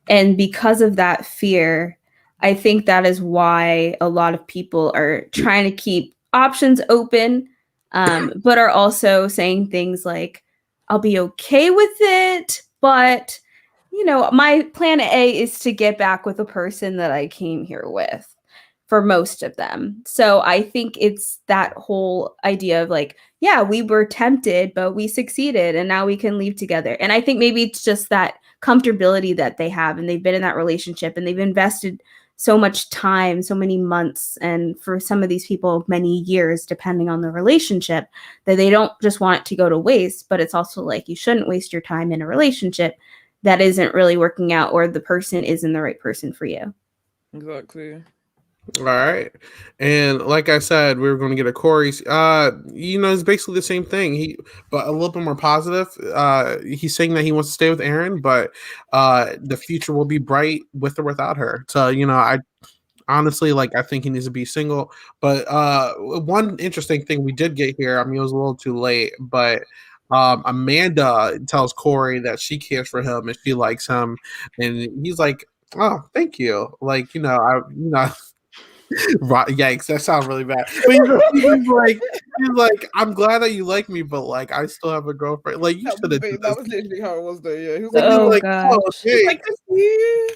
And because of that fear, I think that is why a lot of people are trying to keep options open, but are also saying things like, I'll be okay with it, but my plan A is to get back with the person that I came here with, for most of them. So I think it's that whole idea of like, yeah, we were tempted, but we succeeded, and now we can leave together. And I think maybe it's just that comfortability that they have, and they've been in that relationship, and they've invested so much time, so many months, and for some of these people, many years, depending on the relationship, that they don't just want it to go to waste. But it's also like, you shouldn't waste your time in a relationship that isn't really working out, or the person isn't the right person for you. Exactly. All right. And like I said, we were going to get a Corey's. It's basically the same thing. But a little bit more positive. He's saying that he wants to stay with Erin, but the future will be bright with or without her. So, I honestly, I think he needs to be single. But one interesting thing we did get here, I mean, it was a little too late, but Amanda tells Corey that she cares for him and she likes him, and he's like, "Oh, thank you." Right, yikes, that sounds really bad. But he's like, I'm glad that you like me, but like, I still have a girlfriend. Like, you should have. That was literally how it was, though. Yeah, he was like, Oh like, gosh. hey. like, "Good for you.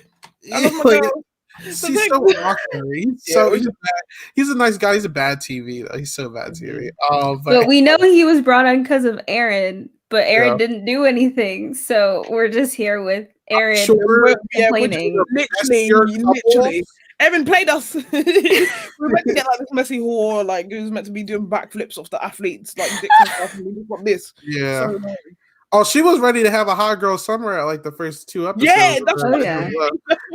I love my Like, girl." he's like, so awkward. Yeah, He's a nice guy. He's a bad TV though. He's so bad TV. But we know he was brought on because of Aaron, but Aaron Yeah. didn't do anything. So we're just here with Aaron Sure. complaining. Literally. Evan played us. We were meant to get like this messy whore, like it was meant to be doing backflips off the athletes, like dicks and stuff, and we just got this. Yeah. So annoying. Oh, she was ready to have a hot girl summer at like the first 2 episodes. Yeah, that's Oh, yeah.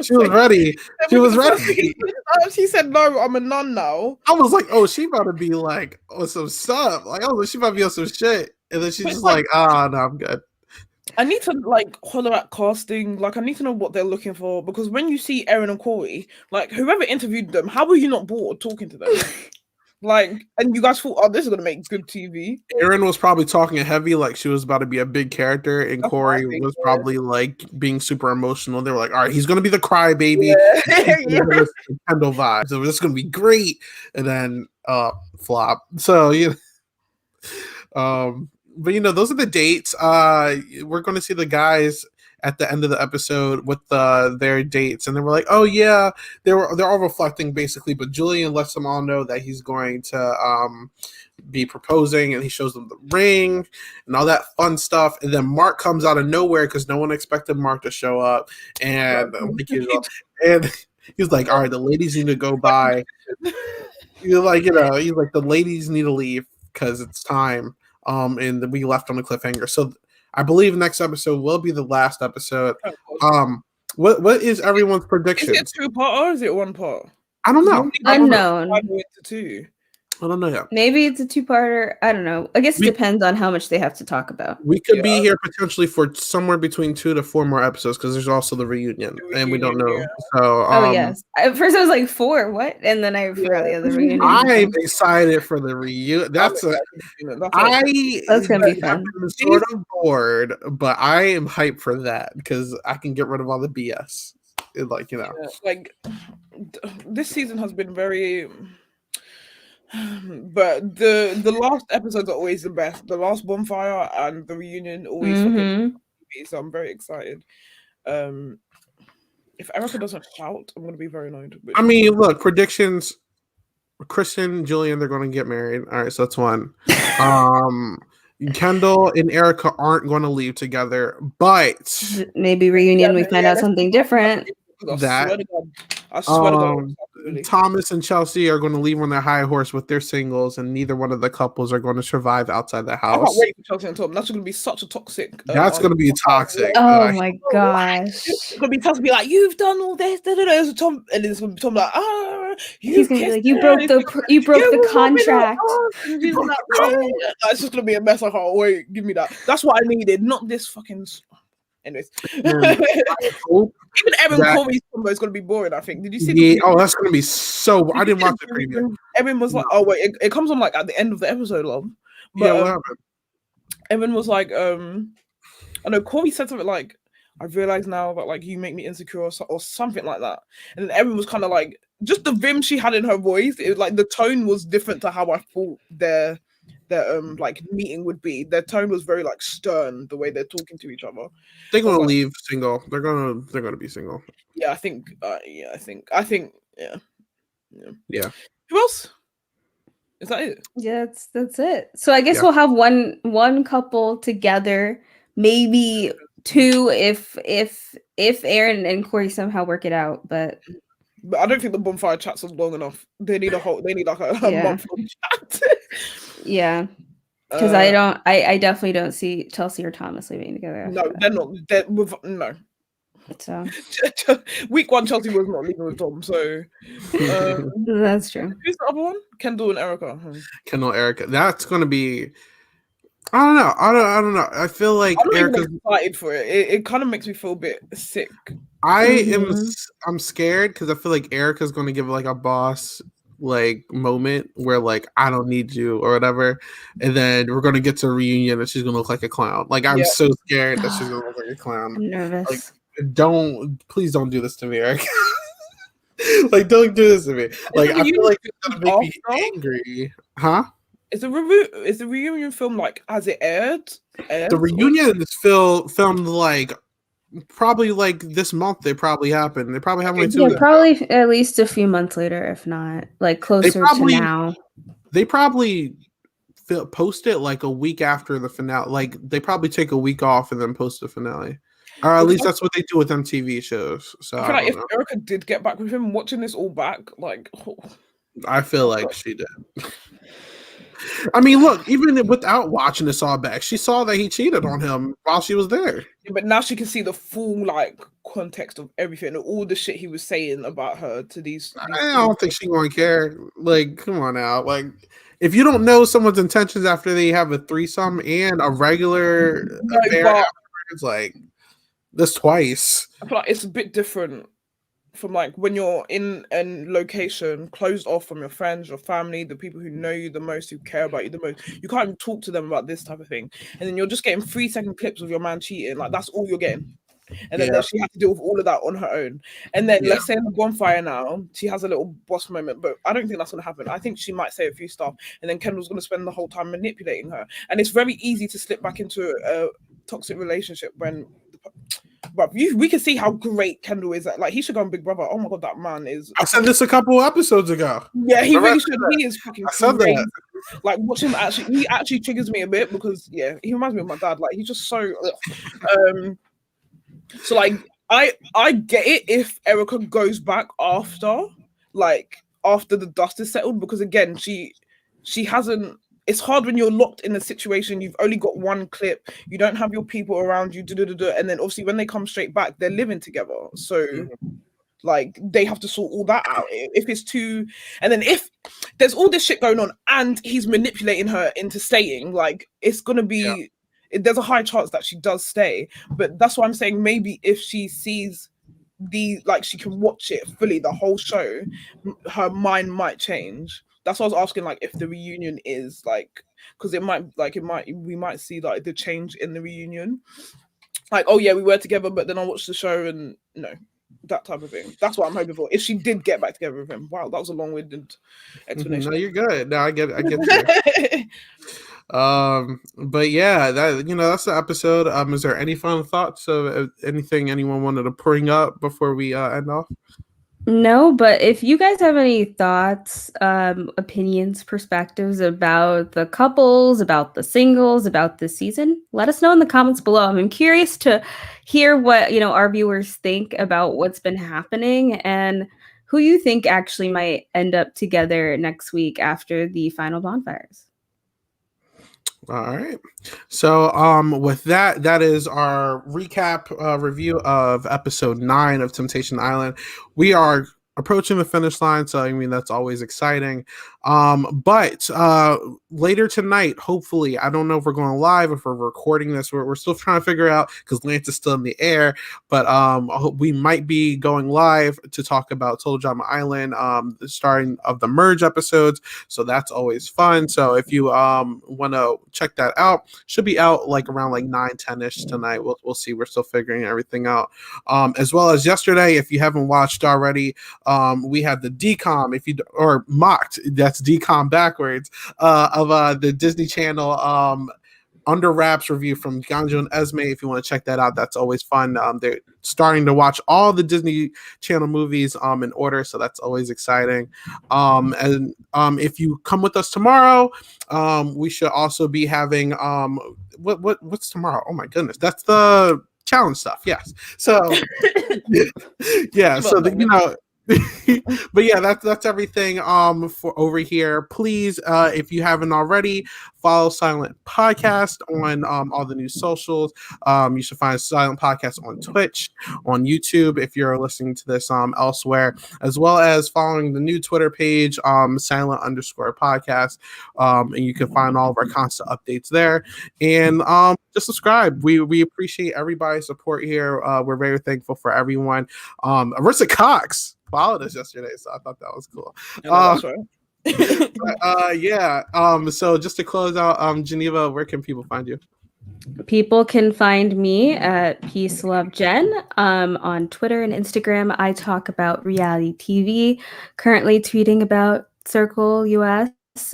She was ready. She was ready. She said, "No, I'm a nun now." I was like, oh, she about to be like on some stuff. Like, I was like, she about to be on some shit. And then she's just like, no, I'm good. I need to like holler at casting. Like, I need to know what they're looking for, because when you see Erin and Corey, like whoever interviewed them, how were you not bored talking to them? Like, and you guys thought, oh, this is gonna make good TV. Erin was probably talking heavy, like she was about to be a big character, and That's Corey what I think, was yeah. probably like being super emotional. They were like, all right, he's gonna be the crybaby. Yeah. Kendall vibe. So this is gonna be great. And then flop. So but those are the dates. We're gonna see the guys at the end of the episode with their dates, and they were like, oh yeah, they're all reflecting basically, but Julian lets them all know that he's going to be proposing, and he shows them the ring and all that fun stuff. And then Mark comes out of nowhere because no one expected Mark to show up, and and he's like, all right, the ladies need to go by. He's like, the ladies need to leave because it's time. And we left on a cliffhanger. So I believe next episode will be the last episode. What is everyone's prediction? Is it 2 part or is it 1 part? I don't know. Unknown. I don't know yet. Maybe it's a 2-parter. I don't know. I guess it depends on how much they have to talk about. We could be here potentially for somewhere between 2 to 4 more episodes because there's also the reunion, and we don't know. Yeah. So, yes. At first I was like 4, what? And then I forgot the other reunion. I'm excited for the reunion. That's gonna be fun. I'm sort of bored, but I am hyped for that because I can get rid of all the BS. This season has been very. But the last episodes are always the best. The last bonfire and the reunion always fucking. So I'm very excited. If Erica doesn't shout, I'm gonna be very annoyed. I mean, look, predictions. Kristen, Julian, they're going to get married. All right, so that's one. Kendall and Erica aren't going to leave together, but maybe reunion we find out something different. I swear to God. Thomas and Chelsea are going to leave on their high horse with their singles, and neither one of the couples are going to survive outside the house. I can't wait for Chelsea and Tom. That's going to be such a toxic. That's going to be toxic. Oh my gosh! It's going to be Chelsea be like, "You've done all this." So Tom, and it's going to be Tom like, he's going to be like, "You broke the contract." It's just going to be a mess. I can't wait. Give me that. That's what I needed. Not this fucking. Anyways, even Evan Corey's combo is going to be boring. I think. Did you see? That's going to be so. I didn't watch the preview. Evan was like, "Oh wait, it comes on like at the end of the episode, love." But, what happened? Evan was like, I know Corey said something like, "I realize now that like you make me insecure," or something like that. And then Evan was kind of like, just the vim she had in her voice. It was like the tone was different to how I thought their like meeting would be. Their tone was very like stern, the way they're talking to each other. They're gonna leave single. They're gonna be single. Yeah, I think. I think. Yeah. Who else? Is that it? Yeah, that's it. So I guess we'll have one couple together, maybe 2 if Aaron and Corey somehow work it out, but I don't think the bonfire chats are long enough. They need like a month long chat. Yeah, because I definitely don't see Chelsea or Thomas leaving together. No, they're not. No. So week 1, Chelsea was not leaving with Tom. So that's true. Who's the other one? Kendall and Erica. Kendall, Erica. That's gonna be. I don't know. I feel like Erica's excited for it. It kind of makes me feel a bit sick. I'm scared because I feel like Erica's going to give like a boss like moment where like I don't need you or whatever, and then we're going to get to a reunion and she's going to look like a clown. Like I'm so scared that she's going to look like a clown. I'm nervous. Like please don't do this to me, Erica. Like, don't do this to me. Like, I feel like it's gonna make me angry. Huh? Is the reunion film like as it aired? The reunion is filmed like probably like this month. They probably happened. They probably have probably at least a few months later, if not like closer to now. They probably post it like a week after the finale. Like they probably take a week off and then post the finale. Or at least that's what they do with them TV shows. So I feel like if Erica did get back with him, watching this all back, like I feel like she did. I mean, look, even without watching this all back, she saw that he cheated on him while she was there. Yeah, but now she can see the full like context of everything, all the shit he was saying about her to these I don't think she's gonna care. Like, come on now. Like, if you don't know someone's intentions after they have a threesome and a regular affair afterwards, like this twice. I feel like it's a bit different from like when you're in a location closed off from your friends, your family, the people who know you the most, who care about you the most. You can't even talk to them about this type of thing, and then you're just getting 3-second clips of your man cheating. Like that's all you're getting, and then she has to deal with all of that on her own. And then let's say in the bonfire now, she has a little boss moment, but I don't think that's gonna happen. I think she might say a few stuff, and then Kendall's gonna spend the whole time manipulating her, and it's very easy to slip back into a toxic relationship when. But we can see how great Kendall is. Like he should go on Big Brother. Oh my god, that man is. I said this a couple episodes ago. Yeah, he really should. He is fucking crazy. Like watching him he actually triggers me a bit because he reminds me of my dad. Like he's just so. So like I get it if Erica goes back after the dust is settled, because again she hasn't. It's hard when you're locked in a situation. You've only got one clip. You don't have your people around you. And then obviously when they come straight back, they're living together. So like they have to sort all that out. If it's too, and then if there's all this shit going on and he's manipulating her into staying, like it's gonna be. There's a high chance that she does stay. But that's why I'm saying maybe if she sees she can watch it fully, the whole show, her mind might change. That's what I was asking, like if the reunion is like, because we might see like the change in the reunion, like oh yeah, we were together, but then I watched the show and that type of thing. That's what I'm hoping for. If she did get back together with him, wow, that was a long-winded explanation. No, you're good. No, I get it. But yeah, that's the episode. Is there any final thoughts of anything anyone wanted to bring up before we end off? No, but if you guys have any thoughts, opinions, perspectives about the couples, about the singles, about this season, let us know in the comments below. I'm curious to hear what our viewers think about what's been happening and who you think actually might end up together next week after the final bonfires. All right. So with that is our recap review of episode 9 of Temptation Island. We are approaching the finish line, so I mean that's always exciting. But later tonight, hopefully, I don't know if we're going live, if we're recording this, we're still trying to figure out because Lance is still in the air. But we might be going live to talk about Total Drama Island, the starting of the merge episodes. So that's always fun. So if you want to check that out, should be out like around like 9-10ish tonight. We'll see. We're still figuring everything out. As well as yesterday, if you haven't watched already, we had the DCOM, or mocked, that's DCOM backwards, of the Disney Channel Under Wraps review from Ganjo and Esme. If you want to check that out, that's always fun. They're starting to watch all the Disney Channel movies in order, so that's always exciting. And if you come with us tomorrow, we should also be having what's tomorrow? Oh my goodness, that's the challenge stuff. Yes. So yeah. So but yeah, that's everything for over here. Please, if you haven't already, follow Silent Podcast on all the new socials. You should find Silent Podcast on Twitch, on YouTube if you're listening to this elsewhere, as well as following the new Twitter page, Silent_Podcast. And you can find all of our constant updates there. And just subscribe. We appreciate everybody's support here. We're very thankful for everyone. Arissa Cox followed us yesterday, so I thought that was cool. That's right. Yeah. So just to close out, Geneva, where can people find you? People can find me at Peace Love Jen on Twitter and Instagram. I talk about reality TV, currently tweeting about Circle US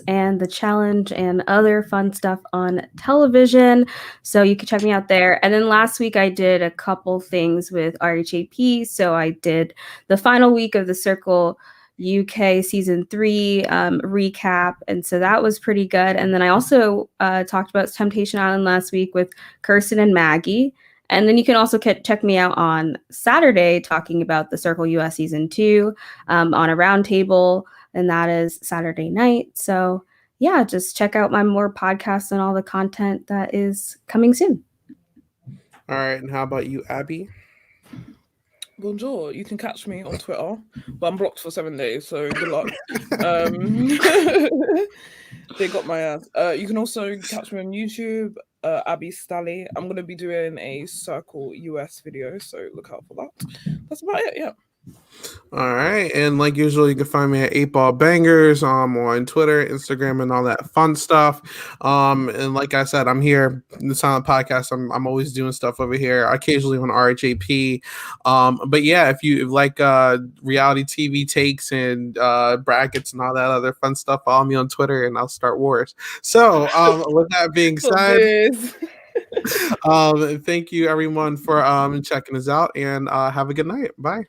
and The Challenge and other fun stuff on television. So you can check me out there. And then last week I did a couple things with RHAP. So I did the final week of the Circle UK season 3 recap, and so that was pretty good. And then I also talked about Temptation Island last week with Kirsten and Maggie. And then you can also check me out on Saturday talking about the Circle US season 2 on a roundtable, and that is Saturday night. So yeah, just check out my more podcasts and all the content that is coming soon. All right, and how about you, Abby? Bonjour. You can catch me on Twitter, but I'm blocked for 7 days, so good luck. They got my ass. You can also catch me on YouTube, Abby Stally. I'm going to be doing a Circle US video, so look out for that. That's about it, yeah. All right, and like usual, you can find me at 8Ball Bangers on Twitter, Instagram, and all that fun stuff. And like I said, I'm here in the Silent Podcast. I'm always doing stuff over here, occasionally on RHAP. But yeah, if you like reality TV takes and brackets and all that other fun stuff, follow me on Twitter, and I'll start wars. So with that being said, thank you everyone for checking us out, and have a good night. Bye.